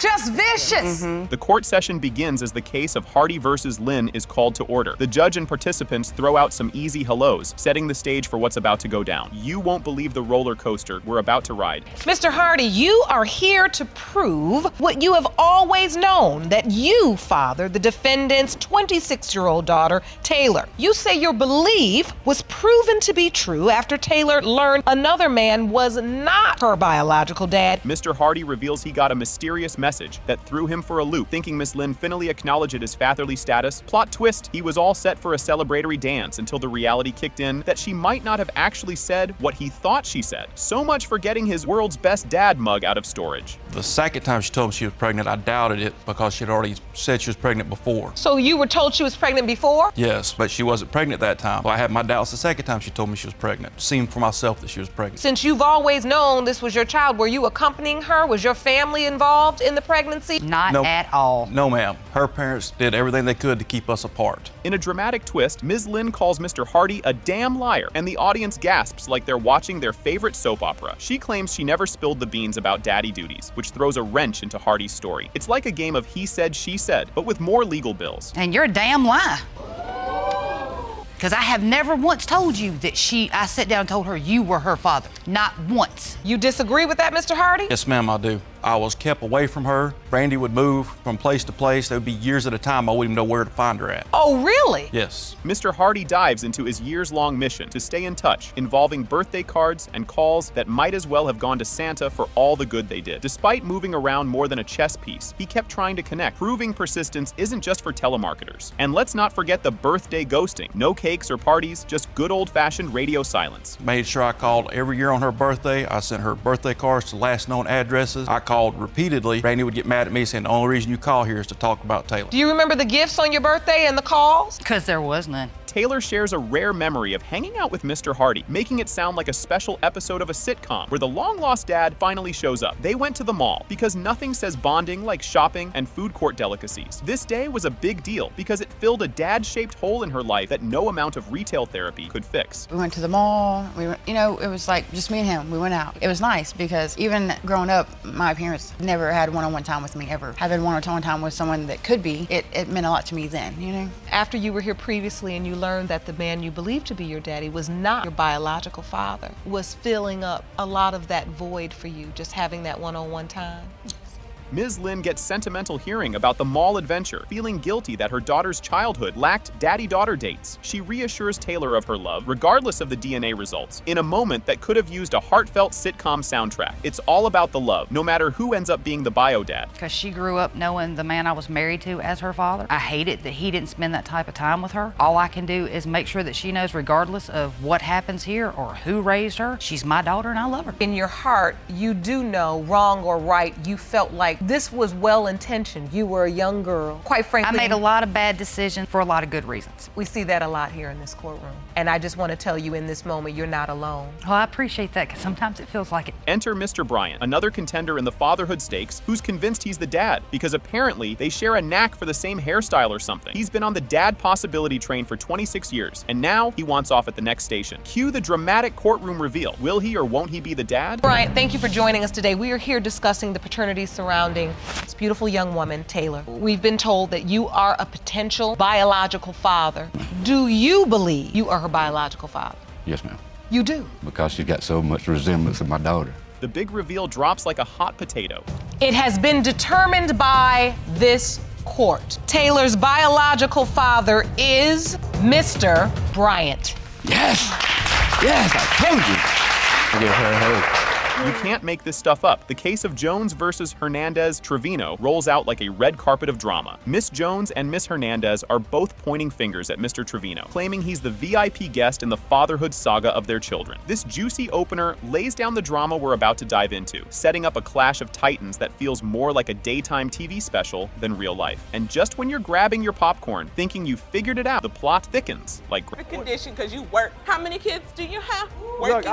S2: just vicious.
S1: The court session begins as the case of Hardy versus Lynn is called to order. The judge and participants throw out some easy hellos, setting the stage for what's about to go down. You won't believe the roller coaster we're about to ride.
S2: Mr. Hardy, you are here to prove what you have always known, that you fathered the defendant's 26-year-old daughter, Taylor. You say your belief was proven to be true after Taylor learned another man was not her biological dad.
S1: Mr. Hardy reveals reveals he got a mysterious message that threw him for a loop, thinking Miss Lynn finally acknowledged his fatherly status. Plot twist, he was all set for a celebratory dance until the reality kicked in that she might not have actually said what he thought she said. So much for getting his world's best dad mug out of storage.
S7: The second time she told me she was pregnant, I doubted it because she had already said she was pregnant before.
S2: So you were told she was pregnant before?
S7: Yes, but she wasn't pregnant that time. Well, I had my doubts the second time she told me she was pregnant. Seen for myself that she was pregnant.
S2: Since you've always known this was your child, were you accompanying her? Was your family involved in the pregnancy?
S17: Not
S7: No.
S17: at all.
S7: No, ma'am. Her parents did everything they could to keep us apart.
S1: In a dramatic twist, Ms. Lynn calls Mr. Hardy a damn liar, and the audience gasps like they're watching their favorite soap opera. She claims she never spilled the beans about daddy duties, which throws a wrench into Hardy's story. It's like a game of he said, she said, but with more legal bills.
S17: And you're a damn lie. Because I have never once told you that I sat down and told her you were her father. Not once.
S2: You disagree with that, Mr. Hardy?
S7: Yes, ma'am, I do. I was kept away from her. Brandy would move from place to place. There would be years at a time I wouldn't even know where to find her at.
S2: Oh, really?
S7: Yes.
S1: Mr. Hardy dives into his years-long mission to stay in touch, involving birthday cards and calls that might as well have gone to Santa for all the good they did. Despite moving around more than a chess piece, he kept trying to connect, proving persistence isn't just for telemarketers. And let's not forget the birthday ghosting. No cakes or parties, just good old-fashioned radio silence.
S7: Made sure I called every year on her birthday. I sent her birthday cards to last known addresses. I called repeatedly. Brandy would get mad at me saying the only reason you call here is to talk about Taylor.
S2: Do you remember the gifts on your birthday and the calls?
S17: Because there was none.
S1: Taylor shares a rare memory of hanging out with Mr. Hardy, making it sound like a special episode of a sitcom where the long-lost dad finally shows up. They went to the mall because nothing says bonding like shopping and food court delicacies. This day was a big deal because it filled a dad-shaped hole in her life that no amount of retail therapy could fix.
S21: We went to the mall. We went, it was like just me and him. We went out. It was nice because even growing up, my parents never had one-on-one time with me ever. Having one-on-one time with someone that could be, it meant a lot to me then,
S2: After you were here previously and you learned that the man you believed to be your daddy was not your biological father, was filling up a lot of that void for you, just having that one-on-one time?
S1: Ms. Lynn gets sentimental hearing about the mall adventure, feeling guilty that her daughter's childhood lacked daddy-daughter dates. She reassures Taylor of her love, regardless of the DNA results, in a moment that could have used a heartfelt sitcom soundtrack. It's all about the love, no matter who ends up being the bio dad.
S17: Because she grew up knowing the man I was married to as her father. I hate it that he didn't spend that type of time with her. All I can do is make sure that she knows, regardless of what happens here or who raised her, she's my daughter and I love her.
S2: In your heart, you do know, wrong or right, you felt like this was well-intentioned. You were a young girl. Quite frankly,
S17: I made a lot of bad decisions for a lot of good reasons.
S2: We see that a lot here in this courtroom. And I just want to tell you in this moment, you're not alone.
S17: Well, I appreciate that because sometimes it feels like it.
S1: Enter Mr. Bryant, another contender in the fatherhood stakes, who's convinced he's the dad because apparently they share a knack for the same hairstyle or something. He's been on the dad possibility train for 26 years, and now he wants off at the next station. Cue the dramatic courtroom reveal. Will he or won't he be the dad?
S2: Bryant, thank you for joining us today. We are here discussing the paternity surrounding this beautiful young woman, Taylor. We've been told that you are a potential biological father. Do you believe you are her biological father?
S22: Yes, ma'am.
S2: You do?
S22: Because she's got so much resemblance of my daughter.
S1: The big reveal drops like a hot potato.
S2: It has been determined by this court. Taylor's biological father is Mr. Bryant.
S22: Yes! Yes, I told you! I give her a hug.
S1: You can't make this stuff up. The case of Jones versus Hernandez Trevino rolls out like a red carpet of drama. Miss Jones and Miss Hernandez are both pointing fingers at Mr. Trevino, claiming he's the VIP guest in the fatherhood saga of their children. This juicy opener lays down the drama we're about to dive into, setting up a clash of titans that feels more like a daytime TV special than real life. And just when you're grabbing your popcorn, thinking you figured it out, the plot thickens like
S23: condition because you work. How many kids do you have?
S11: Look,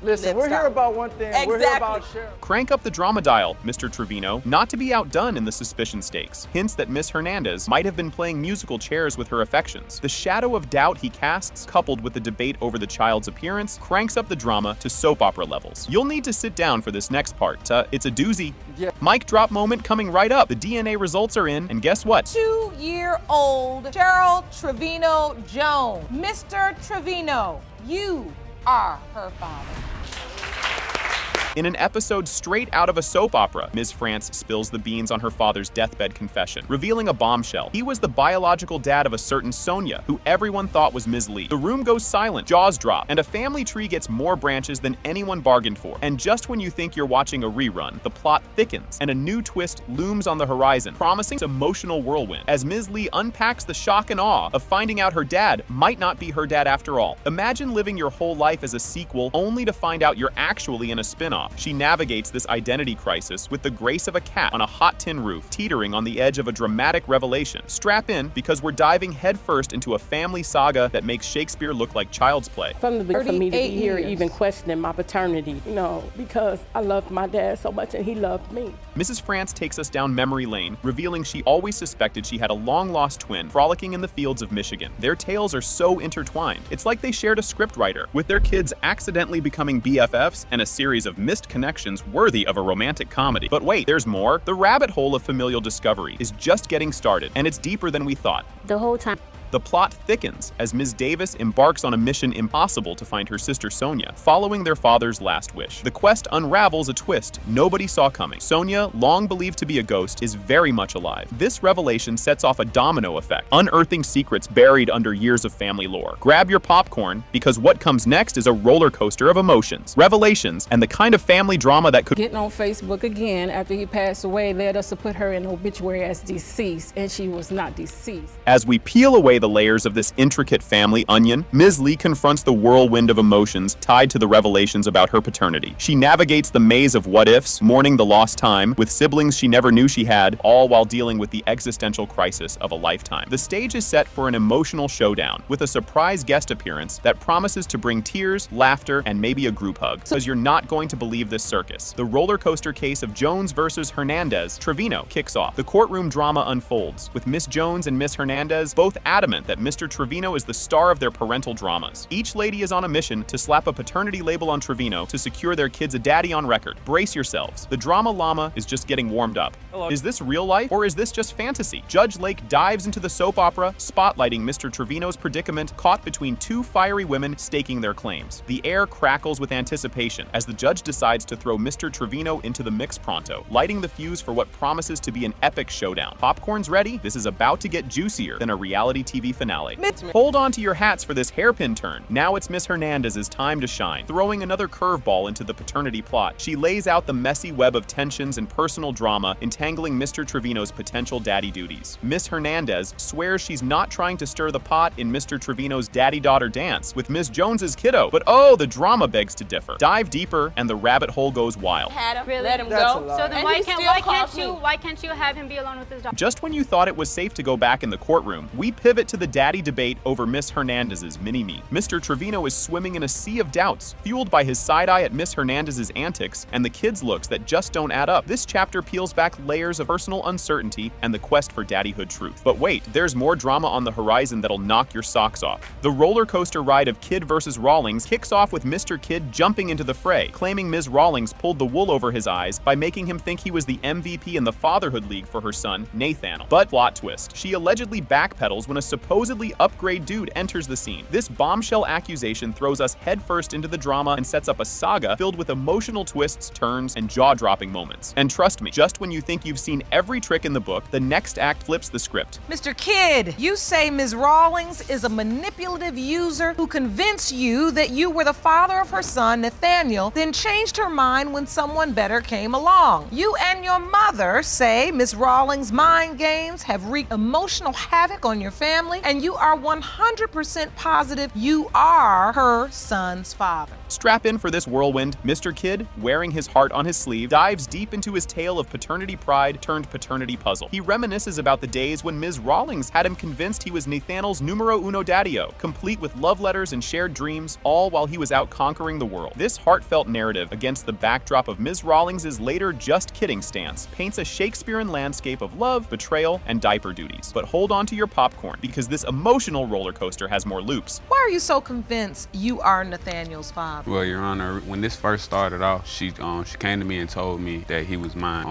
S11: listen, we're here about one thing.
S23: Exactly.
S11: We're here about sharing.
S1: Crank up the drama dial, Mr. Trevino, not to be outdone in the suspicion stakes. Hints that Miss Hernandez might have been playing musical chairs with her affections. The shadow of doubt he casts, coupled with the debate over the child's appearance, cranks up the drama to soap opera levels. You'll need to sit down for this next part. It's a doozy.
S11: Yeah.
S1: Mic drop moment coming right up. The DNA results are in, and guess what?
S23: 2-year-old Cheryl Trevino Jones. Mr. Trevino, you are her father.
S1: In an episode straight out of a soap opera, Ms. France spills the beans on her father's deathbed confession, revealing a bombshell. He was the biological dad of a certain Sonia, who everyone thought was Ms. Lee. The room goes silent, jaws drop, and a family tree gets more branches than anyone bargained for. And just when you think you're watching a rerun, the plot thickens, and a new twist looms on the horizon, promising an emotional whirlwind, as Ms. Lee unpacks the shock and awe of finding out her dad might not be her dad after all. Imagine living your whole life as a sequel only to find out you're actually in a spin-off. She navigates this identity crisis with the grace of a cat on a hot tin roof, teetering on the edge of a dramatic revelation. Strap in, because we're diving headfirst into a family saga that makes Shakespeare look like child's play.
S4: From the beginning, for me to be here even questioning my paternity, because I loved my dad so much and he loved me.
S1: Mrs. France takes us down memory lane, revealing she always suspected she had a long-lost twin frolicking in the fields of Michigan. Their tales are so intertwined. It's like they shared a scriptwriter, with their kids accidentally becoming BFFs and a series of missed connections worthy of a romantic comedy. But wait, there's more. The rabbit hole of familial discovery is just getting started, and it's deeper than we thought.
S5: The whole time.
S1: The plot thickens as Ms. Davis embarks on a mission impossible to find her sister Sonia, following their father's last wish. The quest unravels a twist nobody saw coming. Sonia, long believed to be a ghost, is very much alive. This revelation sets off a domino effect, unearthing secrets buried under years of family lore. Grab your popcorn, because what comes next is a roller coaster of emotions, revelations, and the kind of family drama that could—
S4: Getting on Facebook again after he passed away led us to put her in the obituary as deceased, and she was not deceased.
S1: As we peel away the layers of this intricate family onion, Ms. Lee confronts the whirlwind of emotions tied to the revelations about her paternity. She navigates the maze of what-ifs, mourning the lost time, with siblings she never knew she had, all while dealing with the existential crisis of a lifetime. The stage is set for an emotional showdown, with a surprise guest appearance that promises to bring tears, laughter, and maybe a group hug. Because you're not going to believe this circus. The roller coaster case of Jones versus Hernandez Trevino kicks off. The courtroom drama unfolds, with Miss Jones and Miss Hernandez both adamant that Mr. Trevino is the star of their parental dramas. Each lady is on a mission to slap a paternity label on Trevino to secure their kids a daddy on record. Brace yourselves. The drama llama is just getting warmed up.
S11: Hello.
S1: Is this real life, or is this just fantasy? Judge Lake dives into the soap opera, spotlighting Mr. Trevino's predicament, caught between two fiery women staking their claims. The air crackles with anticipation as the judge decides to throw Mr. Trevino into the mix pronto, lighting the fuse for what promises to be an epic showdown. Popcorn's ready? This is about to get juicier than a reality TV finale. Hold on to your hats for this hairpin turn. Now it's Miss Hernandez's time to shine, throwing another curveball into the paternity plot. She lays out the messy web of tensions and personal drama, entangling Mr. Trevino's potential daddy duties. Miss Hernandez swears she's not trying to stir the pot in Mr. Trevino's daddy-daughter dance with Miss Jones's kiddo, but oh, the drama begs to differ. Dive deeper, and the rabbit hole goes wild.
S23: Had him,
S15: Really?
S23: let him
S15: That's
S23: go.
S15: a lot. So then why can't you have him be alone with his daughter?
S1: Just when you thought it was safe to go back in the courtroom, we pivot to the daddy debate over Miss Hernandez's mini-me. Mr. Trevino is swimming in a sea of doubts, fueled by his side-eye at Miss Hernandez's antics and the kids' looks that just don't add up. This chapter peels back layers of personal uncertainty and the quest for daddyhood truth. But wait, there's more drama on the horizon that'll knock your socks off. The roller coaster ride of Kid versus Rawlings kicks off with Mr. Kid jumping into the fray, claiming Ms. Rawlings pulled the wool over his eyes by making him think he was the MVP in the fatherhood league for her son, Nathaniel. But plot twist, she allegedly backpedals when a supposedly upgrade dude enters the scene. This bombshell accusation throws us headfirst into the drama and sets up a saga filled with emotional twists, turns, and jaw-dropping moments. And trust me, just when you think you've seen every trick in the book, the next act flips the script.
S2: Mr. Kidd, you say Ms. Rawlings is a manipulative user who convinced you that you were the father of her son, Nathaniel, then changed her mind when someone better came along. You and your mother say Ms. Rawlings' mind games have wreaked emotional havoc on your family, and you are 100% positive you are her son's father.
S1: Strap in for this whirlwind. Mr. Kidd, wearing his heart on his sleeve, dives deep into his tale of paternity pride turned paternity puzzle. He reminisces about the days when Ms. Rawlings had him convinced he was Nathaniel's numero uno daddy-o, complete with love letters and shared dreams, all while he was out conquering the world. This heartfelt narrative, against the backdrop of Ms. Rawlings' later just kidding stance, paints a Shakespearean landscape of love, betrayal, and diaper duties. But hold on to your popcorn, because because this emotional roller coaster has more loops.
S2: Why are you so convinced you are Nathaniel's father?
S5: Well, Your Honor, when this first started off, she came to me and told me that he was mine.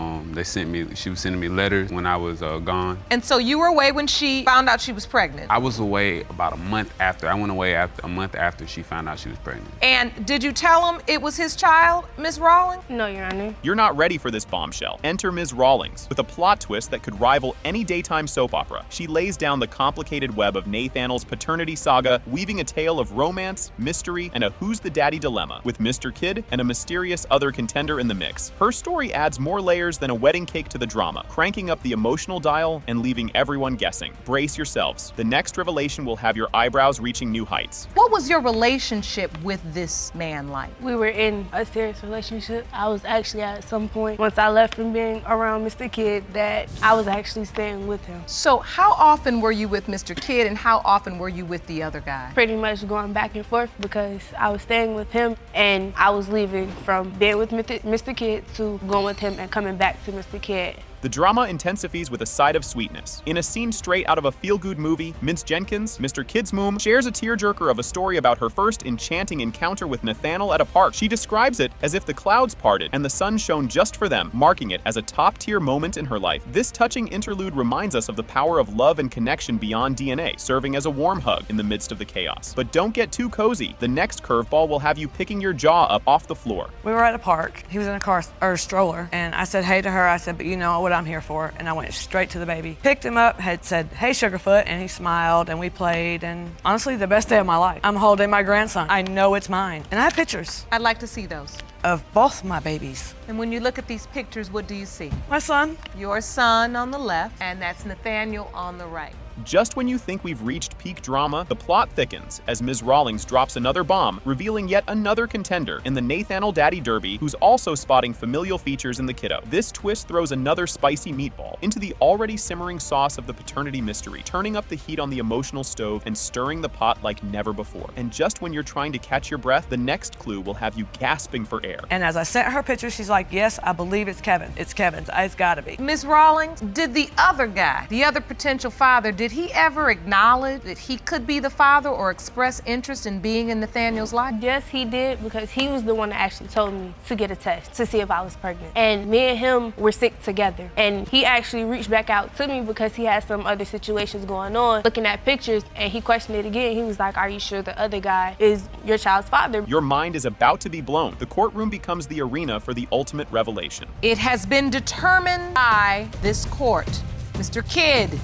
S5: She was sending me letters when I was gone.
S2: And so you were away when she found out she was pregnant?
S5: I was away about a month after. I went away a month after she found out she was pregnant.
S2: And did you tell him it was his child, Ms. Rawlings?
S6: No, Your Honor.
S1: You're not ready for this bombshell. Enter Ms. Rawlings with a plot twist that could rival any daytime soap opera. She lays down the complicated web of Nathaniel's paternity saga, weaving a tale of romance, mystery, and a who's the daddy dilemma, with Mr. Kid and a mysterious other contender in the mix. Her story adds more layers than a wedding cake to the drama, cranking up the emotional dial and leaving everyone guessing. Brace yourselves. The next revelation will have your eyebrows reaching new heights.
S2: What was your relationship with this man like?
S6: We were in a serious relationship. I was actually at some point, once I left from being around Mr. Kid, that I was actually staying with him.
S2: So how often were you with Mr. Kid and how often were you with the other guy?
S6: Pretty much going back and forth because I was staying with him and I was leaving from being with Mr. Kid to going with him and coming back to Mr. Kid.
S1: The drama intensifies with a side of sweetness. In a scene straight out of a feel-good movie, Mince Jenkins, Mr. Kid's mom, shares a tearjerker of a story about her first enchanting encounter with Nathaniel at a park. She describes it as if the clouds parted and the sun shone just for them, marking it as a top-tier moment in her life. This touching interlude reminds us of the power of love and connection beyond DNA, serving as a warm hug in the midst of the chaos. But don't get too cozy. The next curveball will have you picking your jaw up off the floor.
S14: We were at a park. He was in a car or a stroller, and I said hey to her. I said, but you know what I'm here for, and I went straight to the baby. Picked him up, had said, hey Sugarfoot, and he smiled, and we played, and honestly, the best day of my life. I'm holding my grandson. I know it's mine, and I have pictures.
S2: I'd like to see those.
S14: Of both my babies.
S2: And when you look at these pictures, what do you see?
S14: My son.
S2: Your son on the left, and that's Nathaniel on the right.
S1: Just when you think we've reached peak drama, the plot thickens as Ms. Rawlings drops another bomb, revealing yet another contender in the Nathaniel Daddy Derby, who's also spotting familial features in the kiddo. This twist throws another spicy meatball into the already simmering sauce of the paternity mystery, turning up the heat on the emotional stove and stirring the pot like never before. And just when you're trying to catch your breath, the next clue will have you gasping for air.
S14: And as I sent her pictures, she's like, yes, I believe it's Kevin. It's Kevin's. It's gotta be.
S2: Ms. Rawlings, did the other guy, the other potential father, did he ever acknowledge that he could be the father or express interest in being in Nathaniel's life?
S6: Yes, he did, because he was the one that actually told me to get a test to see if I was pregnant. And me and him were sick together. And he actually reached back out to me because he had some other situations going on, looking at pictures, and he questioned it again. He was like, are you sure the other guy is your child's father?
S1: Your mind is about to be blown. The courtroom becomes the arena for the ultimate revelation.
S2: It has been determined by this court. Mr. Kidd,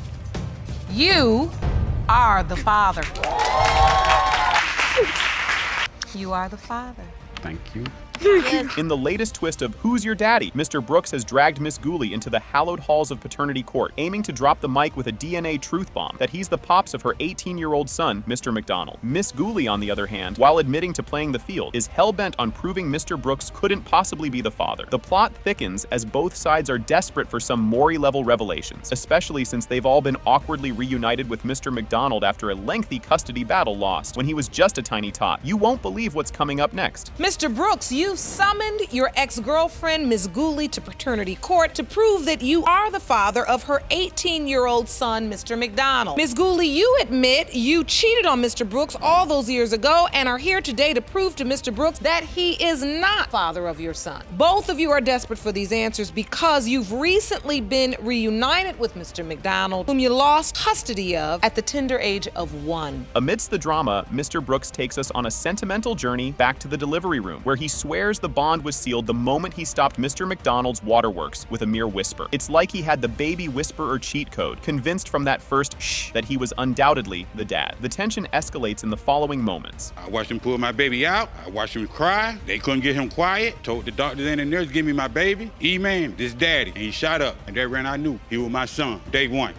S2: you are the father. You are the father.
S5: Thank you.
S1: In the latest twist of Who's Your Daddy, Mr. Brooks has dragged Miss Gooley into the hallowed halls of paternity court, aiming to drop the mic with a DNA truth bomb that he's the pops of her 18-year-old son, Mr. McDonald. Miss Gooley, on the other hand, while admitting to playing the field, is hell-bent on proving Mr. Brooks couldn't possibly be the father. The plot thickens as both sides are desperate for some Maury-level revelations, especially since they've all been awkwardly reunited with Mr. McDonald after a lengthy custody battle lost when he was just a tiny tot. You won't believe what's coming up next.
S2: Mr. Brooks, you've summoned your ex-girlfriend, Ms. Gooley, to paternity court to prove that you are the father of her 18-year-old son, Mr. McDonald. Ms. Gooley, you admit you cheated on Mr. Brooks all those years ago and are here today to prove to Mr. Brooks that he is not father of your son. Both of you are desperate for these answers because you've recently been reunited with Mr. McDonald, whom you lost custody of at the tender age of 1.
S1: Amidst the drama, Mr. Brooks takes us on a sentimental journey back to the delivery room, where he swears the bond was sealed the moment he stopped Mr. McDonald's waterworks with a mere whisper. It's like he had the baby whisperer cheat code, convinced from that first shh that he was undoubtedly the dad. The tension escalates in the following moments.
S8: I watched him pull my baby out. I watched him cry. They couldn't get him quiet. Told the doctors and the nurse, give me my baby. E-man, this daddy. And he shot up. And that ran, I knew he was my son, day one.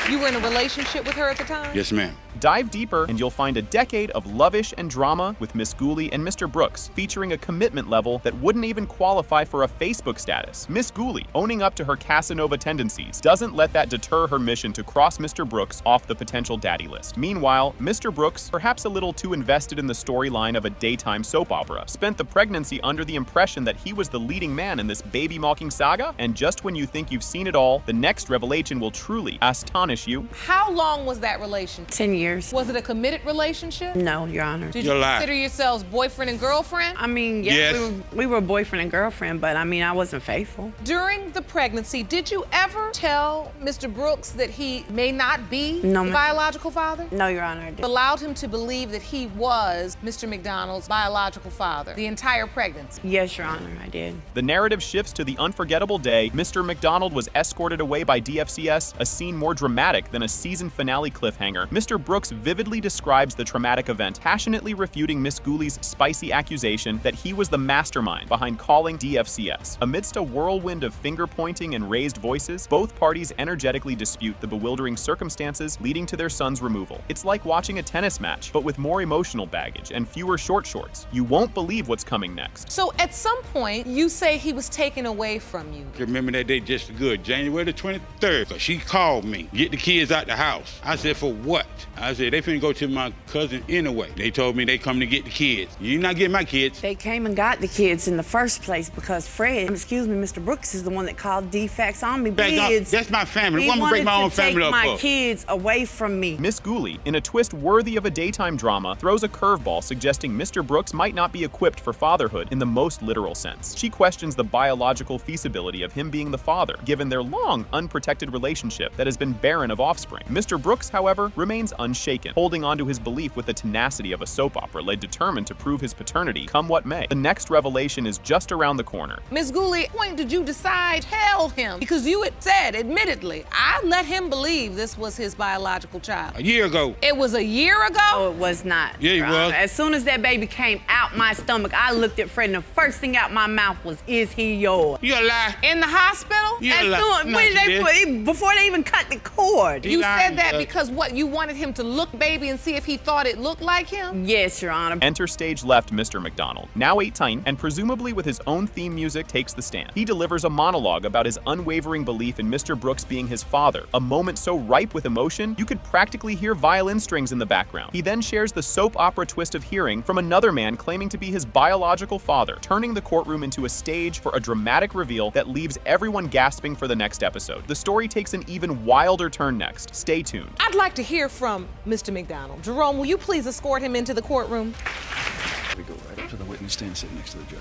S2: You were in a relationship with her at the time?
S8: Yes, ma'am.
S1: Dive deeper and you'll find a decade of lovish and drama with Miss Gooley and Mr. Brooks, featuring a commitment level that wouldn't even qualify for a Facebook status. Miss Gooley, owning up to her Casanova tendencies, doesn't let that deter her mission to cross Mr. Brooks off the potential daddy list. Meanwhile, Mr. Brooks, perhaps a little too invested in the storyline of a daytime soap opera, spent the pregnancy under the impression that he was the leading man in this baby-mocking saga, and just when you think you've seen it all, the next revelation will truly astonish punish you.
S23: How long was that relationship?
S9: 10 years.
S23: Was it a committed relationship?
S9: No, Your Honor.
S23: Did you consider yourselves boyfriend and girlfriend?
S9: I mean, yeah, we were boyfriend and girlfriend, but I mean, I wasn't faithful.
S23: During the pregnancy, did you ever tell Mr. Brooks that he may not be
S9: No,
S23: the biological father?
S9: No, Your Honor, I didn't.
S23: Allowed him to believe that he was Mr. McDonald's biological father the entire pregnancy?
S9: Yes, Your Honor, I did.
S1: The narrative shifts to the unforgettable day Mr. McDonald was escorted away by DFCS, a scene more dramatic than a season finale cliffhanger. Mr. Brooks vividly describes the traumatic event, passionately refuting Miss Gooley's spicy accusation that he was the mastermind behind calling DFCS. Amidst a whirlwind of finger-pointing and raised voices, both parties energetically dispute the bewildering circumstances leading to their son's removal. It's like watching a tennis match, but with more emotional baggage and fewer short shorts. You won't believe what's coming next.
S23: So at some point, you say he was taken away from you.
S8: Remember that day just good, January the 23rd, because she called me, get the kids out the house. I said, for what? I said, they finna go to my cousin anyway. They told me they come to get the kids. You're not getting my kids.
S9: They came and got the kids in the first place because Mr. Brooks is the one that called defects on me.
S8: That's my family.
S9: He
S8: Why am I break my own family up
S9: wanted to take my
S8: for?
S9: kids away from me.
S1: Miss Gooley, in a twist worthy of a daytime drama, throws a curveball suggesting Mr. Brooks might not be equipped for fatherhood in the most literal sense. She questions the biological feasibility of him being the father, given their long, unprotected relationship that has been barren of offspring. Mr. Brooks, however, remains unshaken, holding on to his belief with the tenacity of a soap opera led determined to prove his paternity, come what may. The next revelation is just around the corner.
S23: Ms. Gooley, when did you decide tell him? Because you had said, admittedly, I let him believe this was his biological child.
S8: A year ago.
S23: It was a year ago?
S9: Oh, it was not.
S8: Yeah, it was.
S9: As soon as that baby came out my stomach, I looked at Fred, and the first thing out my mouth was, is he yours?
S8: You a lie.
S23: In the hospital?
S9: Before they even cut the cord.
S23: You said that because what, you wanted him to look baby and see if he thought it looked like him?
S9: Yes, Your Honor.
S1: Enter stage left Mr. McDonald, now 18, and presumably with his own theme music takes the stand. He delivers a monologue about his unwavering belief in Mr. Brooks being his father, a moment so ripe with emotion you could practically hear violin strings in the background. He then shares the soap opera twist of hearing from another man claiming to be his biological father, turning the courtroom into a stage for a dramatic reveal that leaves everyone gasping for the next episode. The story takes an even wilder turn next. Stay tuned.
S23: I'd like to hear from Mr. McDonald. Jerome, will you please escort him into the courtroom?
S19: We go right up to the witness stand, sit next to the judge.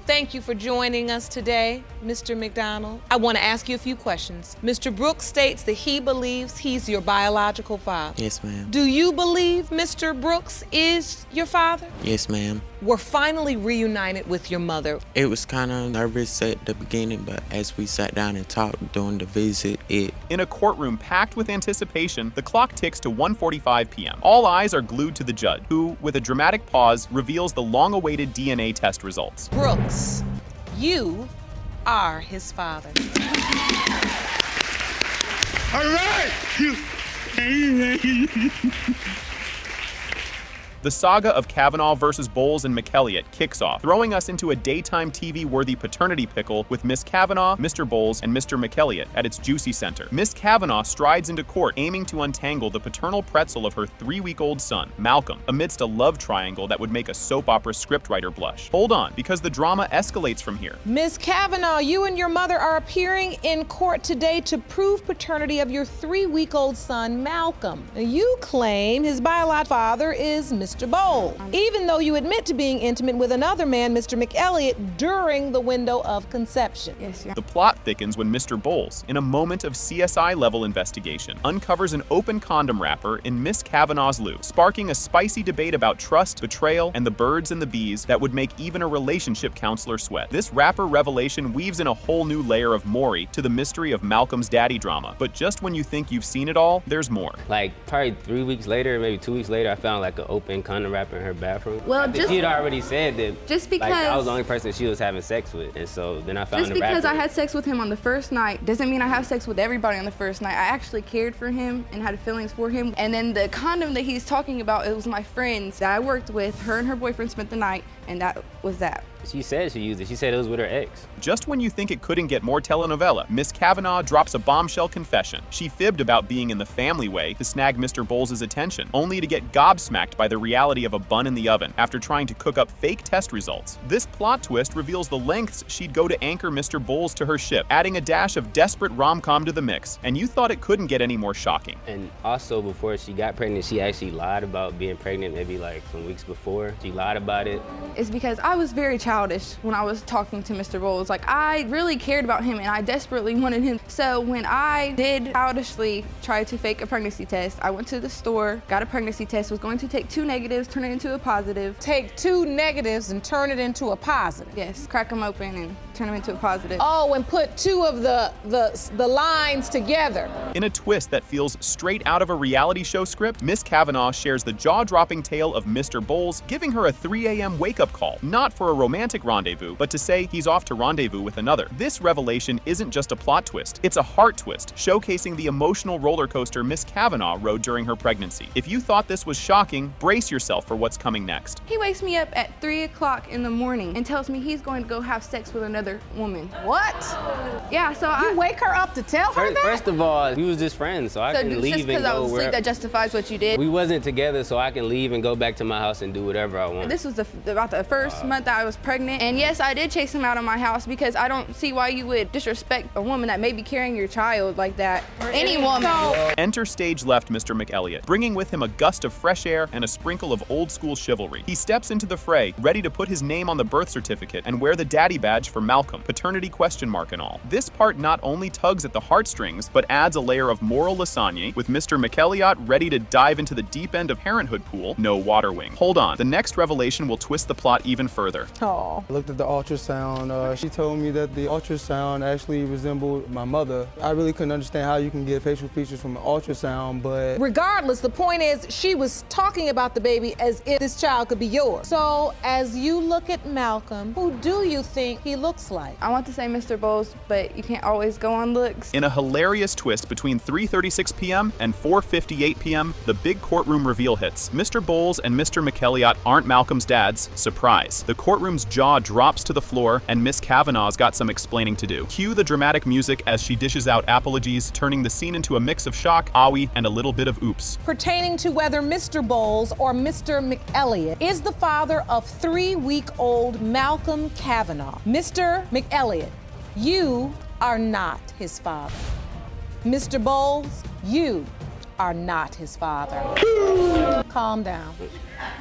S23: Thank you for joining us today, Mr. McDonald. I want to ask you a few questions. Mr. Brooks states that he believes he's your biological father.
S10: Yes, ma'am.
S23: Do you believe Mr. Brooks is your father?
S10: Yes, ma'am.
S23: We're finally reunited with your mother.
S10: It was kind of nervous at the beginning, but as we sat down and talked during the visit,
S1: In a courtroom packed with anticipation, the clock ticks to 1:45 p.m. All eyes are glued to the judge, who, with a dramatic pause, reveals the long-awaited DNA test results.
S23: Brooks, you are his father.
S8: All right!
S1: The saga of Kavanaugh versus Bowles and McElliott kicks off, throwing us into a daytime TV-worthy paternity pickle with Miss Kavanaugh, Mr. Bowles, and Mr. McElliott at its juicy center. Miss Kavanaugh strides into court aiming to untangle the paternal pretzel of her 3-week-old son, Malcolm, amidst a love triangle that would make a soap opera scriptwriter blush. Hold on, because the drama escalates from here.
S23: Miss Kavanaugh, you and your mother are appearing in court today to prove paternity of your 3-week-old son, Malcolm. Now, you claim his biological father is Mr. Bowles, even though you admit to being intimate with another man, Mr. McElliott, during the window of conception.
S9: Yes,
S1: The plot thickens when Mr. Bowles, in a moment of CSI-level investigation, uncovers an open condom wrapper in Miss Kavanaugh's loo, sparking a spicy debate about trust, betrayal, and the birds and the bees that would make even a relationship counselor sweat. This wrapper revelation weaves in a whole new layer of Maury to the mystery of Malcolm's daddy drama. But just when you think you've seen it all, there's more.
S13: Like, probably 3 weeks later, maybe 2 weeks later, I found like an open condom wrapper in her bathroom.
S24: Well,
S13: she had already said that
S24: just because
S13: like, I was the only person she was having sex with, and so then I found
S24: just
S13: the wrapper.
S24: because I had sex with him on the first night doesn't mean I have sex with everybody on the first night. I actually cared for him and had feelings for him. And then the condom that he's talking about, it was my friends that I worked with. Her and her boyfriend spent the night, and that was that.
S13: She said she used it. She said it was with her ex.
S1: Just when you think it couldn't get more telenovela, Miss Kavanaugh drops a bombshell confession. She fibbed about being in the family way to snag Mr. Bowles' attention, only to get gobsmacked by the reality of a bun in the oven after trying to cook up fake test results. This plot twist reveals the lengths she'd go to anchor Mr. Bowles to her ship, adding a dash of desperate rom-com to the mix, and you thought it couldn't get any more shocking.
S13: And also, before she got pregnant, she actually lied about being pregnant maybe like some weeks before. She lied about it.
S24: It's because I was very childish when I was talking to Mr. Bowles. Like, I really cared about him and I desperately wanted him. So when I did childishly try to fake a pregnancy test, I went to the store, got a pregnancy test, was going to take 2 negatives, turn it into a positive.
S23: Take 2 negatives and turn it into a positive.
S24: Yes, crack them open and turn them into a positive.
S23: Oh, and put 2 of the lines together.
S1: In a twist that feels straight out of a reality show script, Miss Kavanaugh shares the jaw-dropping tale of Mr. Bowles giving her a 3 a.m. wake-up call, not for a romantic rendezvous, but to say he's off to rendezvous with another. This revelation isn't just a plot twist, it's a heart twist, showcasing the emotional roller coaster Miss Kavanaugh rode during her pregnancy. If you thought this was shocking, brace yourself for what's coming next.
S24: He wakes me up at 3 o'clock in the morning and tells me he's going to go have sex with another woman.
S23: What?
S24: Yeah, so
S23: You wake her up to tell her that?
S13: First of all, we was just friends, so I can leave
S24: just
S13: and
S24: because I
S13: go
S24: was asleep,
S13: wherever.
S24: that justifies what you did?
S13: We wasn't together, so I can leave and go back to my house and do whatever I want.
S24: This was about the first month that I was pregnant. And yes, I did chase him out of my house because I don't see why you would disrespect a woman that may be carrying your child like that. Or any woman.
S1: Enter stage left Mr. McElliott, bringing with him a gust of fresh air and a sprinkle of old-school chivalry. He steps into the fray, ready to put his name on the birth certificate and wear the daddy badge for Malcolm, paternity question mark and all. This part not only tugs at the heartstrings, but adds a layer of moral lasagna, with Mr. McElliott ready to dive into the deep end of parenthood pool, no water wing. Hold on, the next revelation will twist the plot even further.
S23: Oh.
S3: I looked at the ultrasound. She told me that the ultrasound actually resembled my mother. I really couldn't understand how you can get facial features from an ultrasound, but
S23: regardless, the point is she was talking about the baby as if this child could be yours. So as you look at Malcolm, who do you think he looks like?
S24: I want to say Mr. Bowles, but you can't always go on looks.
S1: In a hilarious twist between 3:36 p.m. and 4:58 p.m., the big courtroom reveal hits. Mr. Bowles and Mr. McElliott aren't Malcolm's dads. Surprise. The courtroom's jaw drops to the floor, and Miss Kavanaugh's got some explaining to do. Cue the dramatic music as she dishes out apologies, turning the scene into a mix of shock, awe, and a little bit of oops.
S23: Pertaining to whether Mr. Bowles or Mr. McElliott is the father of 3-week-old Malcolm Kavanaugh. Mr. McElliott, you are not his father. Mr. Bowles, you are not his father. Calm down.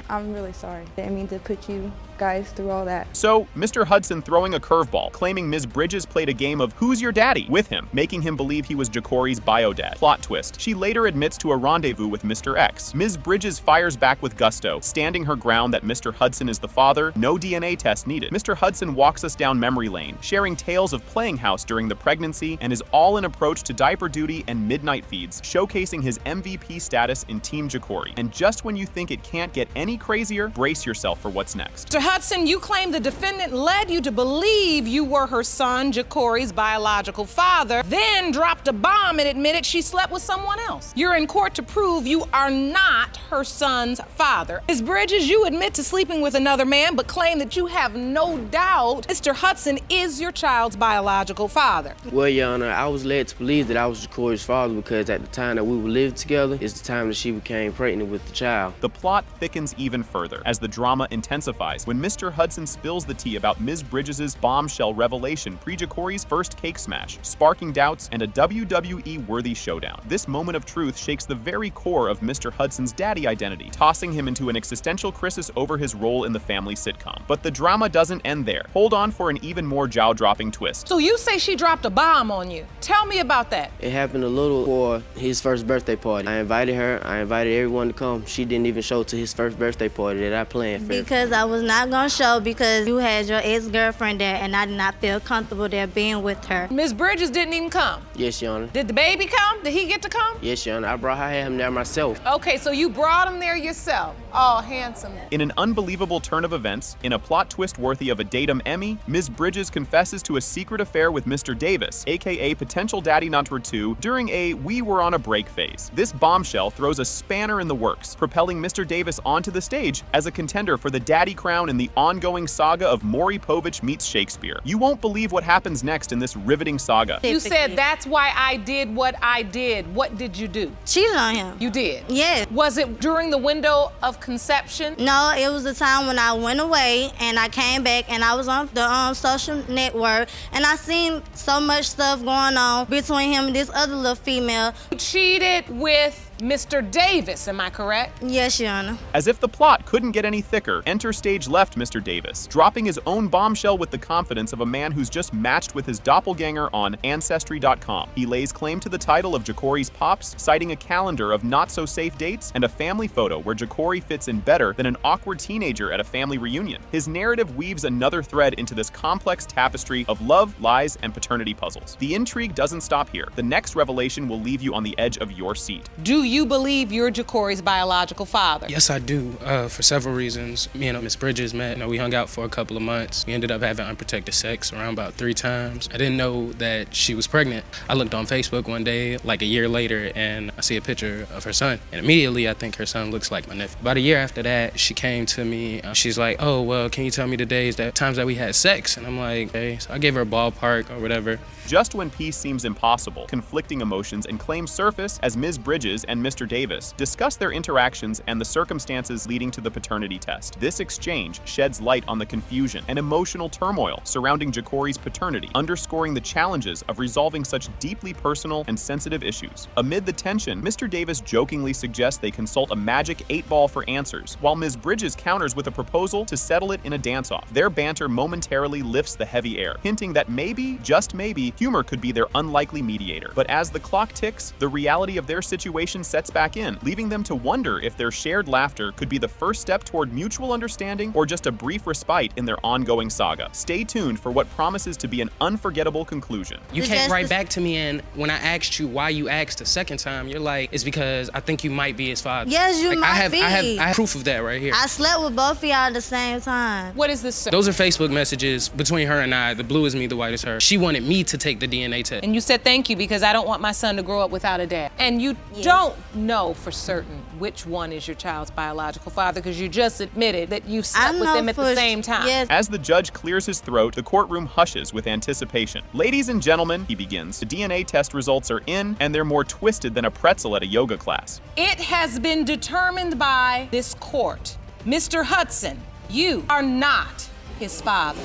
S24: I'm really sorry. I didn't mean to put you guys through all that.
S1: So, Mr. Hudson throwing a curveball, claiming Ms. Bridges played a game of Who's Your Daddy with him, making him believe he was Ja'Cory's bio dad. Plot twist. She later admits to a rendezvous with Mr. X. Ms. Bridges fires back with gusto, standing her ground that Mr. Hudson is the father, no DNA test needed. Mr. Hudson walks us down memory lane, sharing tales of playing house during the pregnancy and his all-in approach to diaper duty and midnight feeds, showcasing his MVP status in Team Ja'Cory. And just when you think it can't get any crazier, brace yourself for what's next.
S23: Mr. Hudson, you claim the defendant led you to believe you were her son, Ja'Cory's biological father, then dropped a bomb and admitted she slept with someone else. You're in court to prove you are not her son's father. Ms. Bridges, you admit to sleeping with another man, but claim that you have no doubt Mr. Hudson is your child's biological father.
S22: Well, Your Honor, I was led to believe that I was Ja'Cory's father because at the time that we were living together is the time that she became pregnant with the child.
S1: The plot thickens even further as the drama intensifies when Mr. Hudson spills the tea about Ms. Bridges' bombshell revelation pre-Ja'Cory's first cake smash, sparking doubts and a WWE-worthy showdown. This moment of truth shakes the very core of Mr. Hudson's daddy identity, tossing him into an existential crisis over his role in the family sitcom. But the drama doesn't end there. Hold on for an even more jaw-dropping twist.
S23: So you say she dropped a bomb on you. Tell me about that.
S22: It happened a little before his first birthday party. I invited her, I invited everyone to come. She didn't even show to his first birthday party that I planned for.
S12: Because I was not gonna show because you had your ex-girlfriend there and I did not feel comfortable there being with her.
S23: Ms. Bridges didn't even come.
S22: Yes, Your Honor.
S23: Did the baby come? Did he get to come?
S22: Yes, Your Honor. I brought him there myself.
S23: Okay, so you brought him there yourself. Oh, handsome.
S1: In an unbelievable turn of events, in a plot twist worthy of a Datum Emmy, Ms. Bridges confesses to a secret affair with Mr. Davis, aka potential daddy number 2, during a "we were on a break" phase. This bombshell throws a spanner in the works, propelling Mr. Davis onto the stage as a contender for the daddy crown in the ongoing saga of Maury Povich meets Shakespeare. You won't believe what happens next in this riveting saga.
S23: You said that's why I did what I did. What did you do?
S12: Cheated on him.
S23: You did?
S12: Yeah.
S23: Was it during the window of conception?
S12: No, it was the time when I went away and I came back and I was on the social network and I seen so much stuff going on between him and this other little female.
S23: You cheated with Mr. Davis, am I correct?
S12: Yes, Your Honor.
S1: As if the plot couldn't get any thicker, enter stage left Mr. Davis, dropping his own bombshell with the confidence of a man who's just matched with his doppelganger on Ancestry.com. He lays claim to the title of Ja'Cory's Pops, citing a calendar of not-so-safe dates and a family photo where Ja'Cory fits in better than an awkward teenager at a family reunion. His narrative weaves another thread into this complex tapestry of love, lies, and paternity puzzles. The intrigue doesn't stop here. The next revelation will leave you on the edge of your seat.
S23: Do you believe you're Ja'Cory's biological father?
S7: Yes, I do, for several reasons. Me and Miss Bridges met. We hung out for a couple of months. We ended up having unprotected sex around about 3 times. I didn't know that she was pregnant. I looked on Facebook one day, like a year later, and I see a picture of her son. And immediately, I think her son looks like my nephew. About a year after that, she came to me. She's like, "Oh, well, can you tell me the times that we had sex?" And I'm like, "Okay." So I gave her a ballpark or whatever.
S1: Just when peace seems impossible, conflicting emotions and claims surface as Ms. Bridges and Mr. Davis discuss their interactions and the circumstances leading to the paternity test. This exchange sheds light on the confusion and emotional turmoil surrounding Ja'Cory's paternity, underscoring the challenges of resolving such deeply personal and sensitive issues. Amid the tension, Mr. Davis jokingly suggests they consult a magic 8-ball for answers, while Ms. Bridges counters with a proposal to settle it in a dance-off. Their banter momentarily lifts the heavy air, hinting that maybe, just maybe, humor could be their unlikely mediator. But as the clock ticks, the reality of their situation sets back in, leaving them to wonder if their shared laughter could be the first step toward mutual understanding or just a brief respite in their ongoing saga. Stay tuned for what promises to be an unforgettable conclusion.
S7: You came right back to me, and when I asked you why you asked the second time, you're like, "It's because I think you might be his father."
S12: Yes, you might be.
S7: I have proof of that right here.
S12: I slept with both of y'all at the same time.
S23: What is this, sir?
S7: Those are Facebook messages between her and I. The blue is me, the white is her. She wanted me to take the DNA test.
S23: And you said thank you because I don't want my son to grow up without a dad. And you don't know for certain which one is your child's biological father because you just admitted that you slept with them at the same time.
S12: Yes.
S1: As the judge clears his throat, the courtroom hushes with anticipation. "Ladies and gentlemen," he begins, "the DNA test results are in, and they're more twisted than a pretzel at a yoga class.
S23: It has been determined by this court. Mr. Hudson, you are not his father.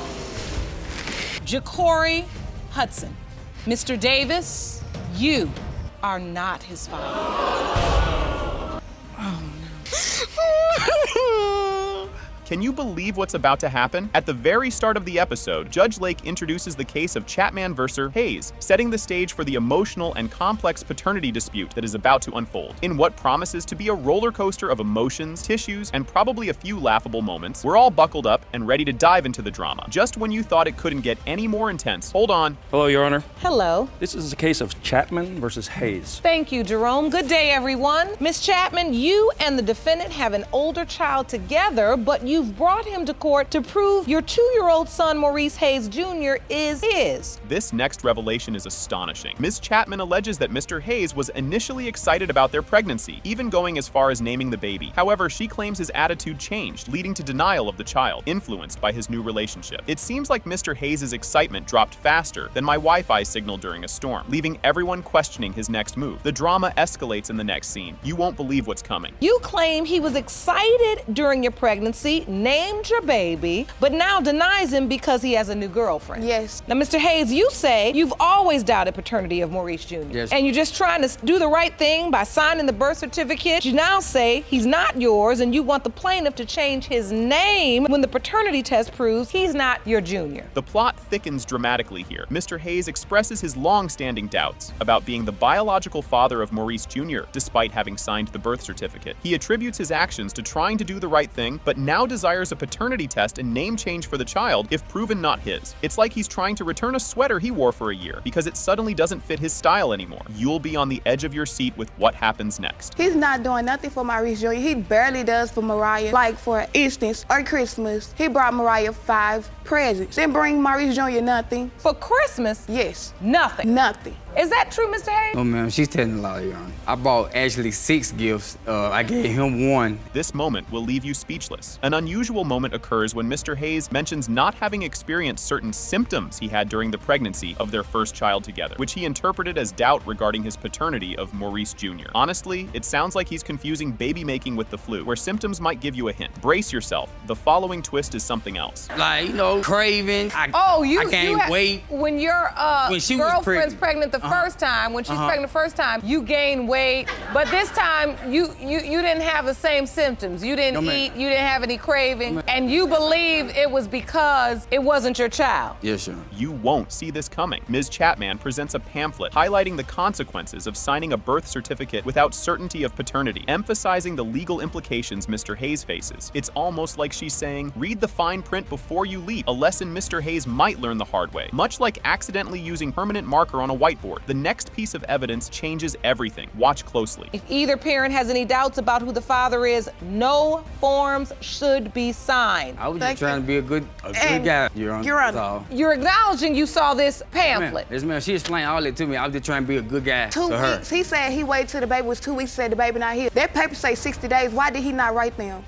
S23: Ja'Cory Hudson. Mr. Davis, you are not his father."
S1: Oh, no. Can you believe what's about to happen? At the very start of the episode, Judge Lake introduces the case of Chapman versus Hayes, setting the stage for the emotional and complex paternity dispute that is about to unfold. In what promises to be a roller coaster of emotions, tissues, and probably a few laughable moments, we're all buckled up and ready to dive into the drama. Just when you thought it couldn't get any more intense, hold on.
S19: Hello, Your Honor.
S23: Hello.
S19: This is a case of Chapman versus Hayes.
S23: Thank you, Jerome. Good day, everyone. Miss Chapman, you and the defendant have an older child together, but you've brought him to court to prove your 2-year-old son, Maurice Hayes Jr., is his.
S1: This next revelation is astonishing. Ms. Chapman alleges that Mr. Hayes was initially excited about their pregnancy, even going as far as naming the baby. However, she claims his attitude changed, leading to denial of the child, influenced by his new relationship. It seems like Mr. Hayes' excitement dropped faster than my Wi-Fi signal during a storm, leaving everyone questioning his next move. The drama escalates in the next scene. You won't believe what's coming.
S23: You claim he was excited during your pregnancy, named your baby, but now denies him because he has a new girlfriend.
S24: Yes.
S23: Now, Mr. Hayes, you say you've always doubted paternity of Maurice Jr.
S19: Yes.
S23: And you're just trying to do the right thing by signing the birth certificate. You now say he's not yours and you want the plaintiff to change his name when the paternity test proves he's not your junior.
S1: The plot thickens dramatically here. Mr. Hayes expresses his long-standing doubts about being the biological father of Maurice Jr., despite having signed the birth certificate. He attributes his actions to trying to do the right thing, but now desires a paternity test and name change for the child if proven not his. It's like he's trying to return a sweater he wore for a year because it suddenly doesn't fit his style anymore. You'll be on the edge of your seat with what happens next.
S16: He's not doing nothing for Maurice Jr. He barely does for Mariah. Like, for instance, on Christmas, he brought Mariah 5 presents. Didn't bring Maurice Jr. nothing.
S23: For Christmas?
S16: Yes.
S23: Nothing?
S16: Nothing.
S23: Is that true, Mr. Hayes?
S18: Oh, ma'am, she's telling a lie, Your Honor. I bought actually 6 gifts. I gave him 1.
S1: This moment will leave you speechless. An unusual moment occurs when Mr. Hayes mentions not having experienced certain symptoms he had during the pregnancy of their first child together, which he interpreted as doubt regarding his paternity of Maurice Jr. Honestly, it sounds like he's confusing baby making with the flu, where symptoms might give you a hint. Brace yourself. The following twist is something else.
S18: Like, you know, craving. I can't wait.
S23: When your
S18: when she
S23: girlfriend's
S18: was
S23: pregnant the first time, when she's pregnant the first time, you gain weight, but this time you didn't have the same symptoms. You didn't eat, you didn't have any craving, and you believe it was because it wasn't your child.
S18: Yes, sir.
S1: You won't see this coming. Ms. Chapman presents a pamphlet highlighting the consequences of signing a birth certificate without certainty of paternity, emphasizing the legal implications Mr. Hayes faces. It's almost like she's saying, read the fine print before you leap, a lesson Mr. Hayes might learn the hard way. Much like accidentally using permanent marker on a whiteboard, the next piece of evidence changes everything. Watch closely.
S23: If either parent has any doubts about who the father is, no forms should be signed.
S18: I was just trying to be a good guy, Your Honor.
S23: You're acknowledging you saw this pamphlet.
S18: Yes, ma'am. She explained all that to me. I was just trying to be a good guy
S16: 2
S18: to her.
S16: weeks. He said he waited till the baby was 2 weeks, said the baby not here. That paper say 60 days. Why did he not write them?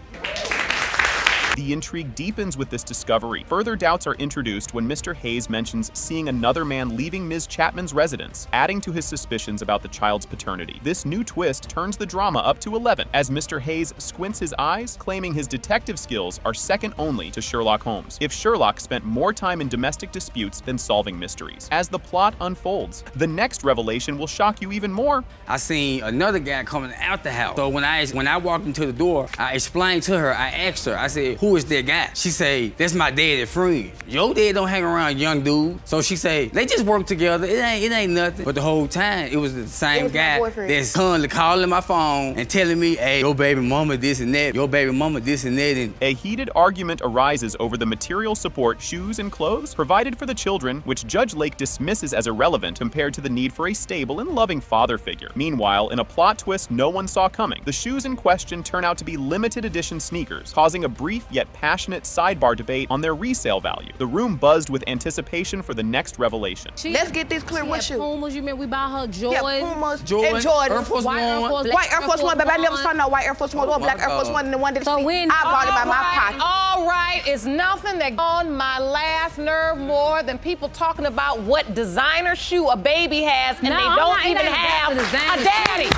S1: The intrigue deepens with this discovery. Further doubts are introduced when Mr. Hayes mentions seeing another man leaving Ms. Chapman's residence, adding to his suspicions about the child's paternity. This new twist turns the drama up to 11 as Mr. Hayes squints his eyes, claiming his detective skills are second only to Sherlock Holmes. If Sherlock spent more time in domestic disputes than solving mysteries. As the plot unfolds, the next revelation will shock you even more.
S18: I seen another guy coming out the house. So when I walked into the door, I explained to her, I asked her, I said, who is that guy? She say, that's my daddy friend. Your dad don't hang around young dude. So she say, they just work together. It ain't nothing. But the whole time, it was the same guy that's constantly calling my phone and telling me, hey, your baby mama this and that, your baby mama this and that. And
S1: a heated argument arises over the material support, shoes and clothes provided for the children, which Judge Lake dismisses as irrelevant compared to the need for a stable and loving father figure. Meanwhile, in a plot twist no one saw coming, the shoes in question turn out to be limited edition sneakers, causing a brief yet passionate sidebar debate on their resale value. The room buzzed with anticipation for the next revelation.
S16: Let's get this clear. What shoe?
S20: Pumas, you mean we buy her Jordans?
S16: Yeah, Pumas
S18: Jordan,
S16: and Jordan.
S18: Air Force
S20: White Air
S18: One.
S20: Force,
S16: White Air Force One, baby. I never saw no white Air Force One or black Air Force One, and the one that I bought it by my pocket.
S23: All right, it's nothing that on my last nerve more than people talking about what designer shoe a baby has, and they don't even have a daddy.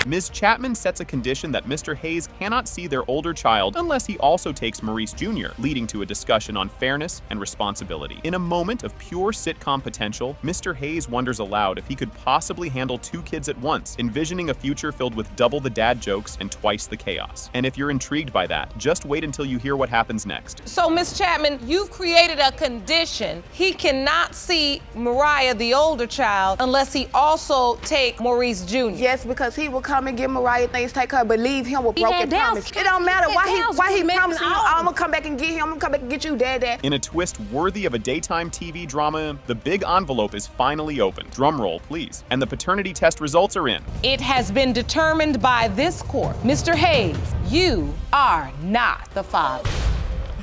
S1: Ms. Chapman sets a condition that Mr. Hayes cannot see their older child unless he also takes Maurice Jr., leading to a discussion on fairness and responsibility. In a moment of pure sitcom potential, Mr. Hayes wonders aloud if he could possibly handle 2 kids at once, envisioning a future filled with double the dad jokes and twice the chaos. And if you're intrigued by that, just wait until you hear what happens next.
S23: So, Ms. Chapman, you've created a condition. He cannot see Mariah, the older child, unless he also take Maurice Jr.
S16: Yes, because he will come and give Mariah things, take her, but leave him with broken promise. It don't matter why he promising you, I'm gonna come back and get him, I'm gonna come back and get you, Dad.
S1: In a twist worthy of a daytime TV drama, the big envelope is finally opened. Drum roll, please. And the paternity test results are in.
S23: It has been determined by this court. Mr. Hayes, you are not the father.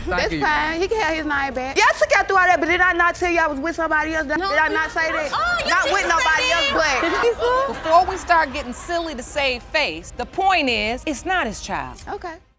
S16: That's fine. He can have his name back. Yeah, I took y'all through all that, but did I not tell you I was with somebody else? Did I not say that? Not with nobody else, but.
S23: Before we start getting silly to save face, the point is, it's not his child.
S16: Okay.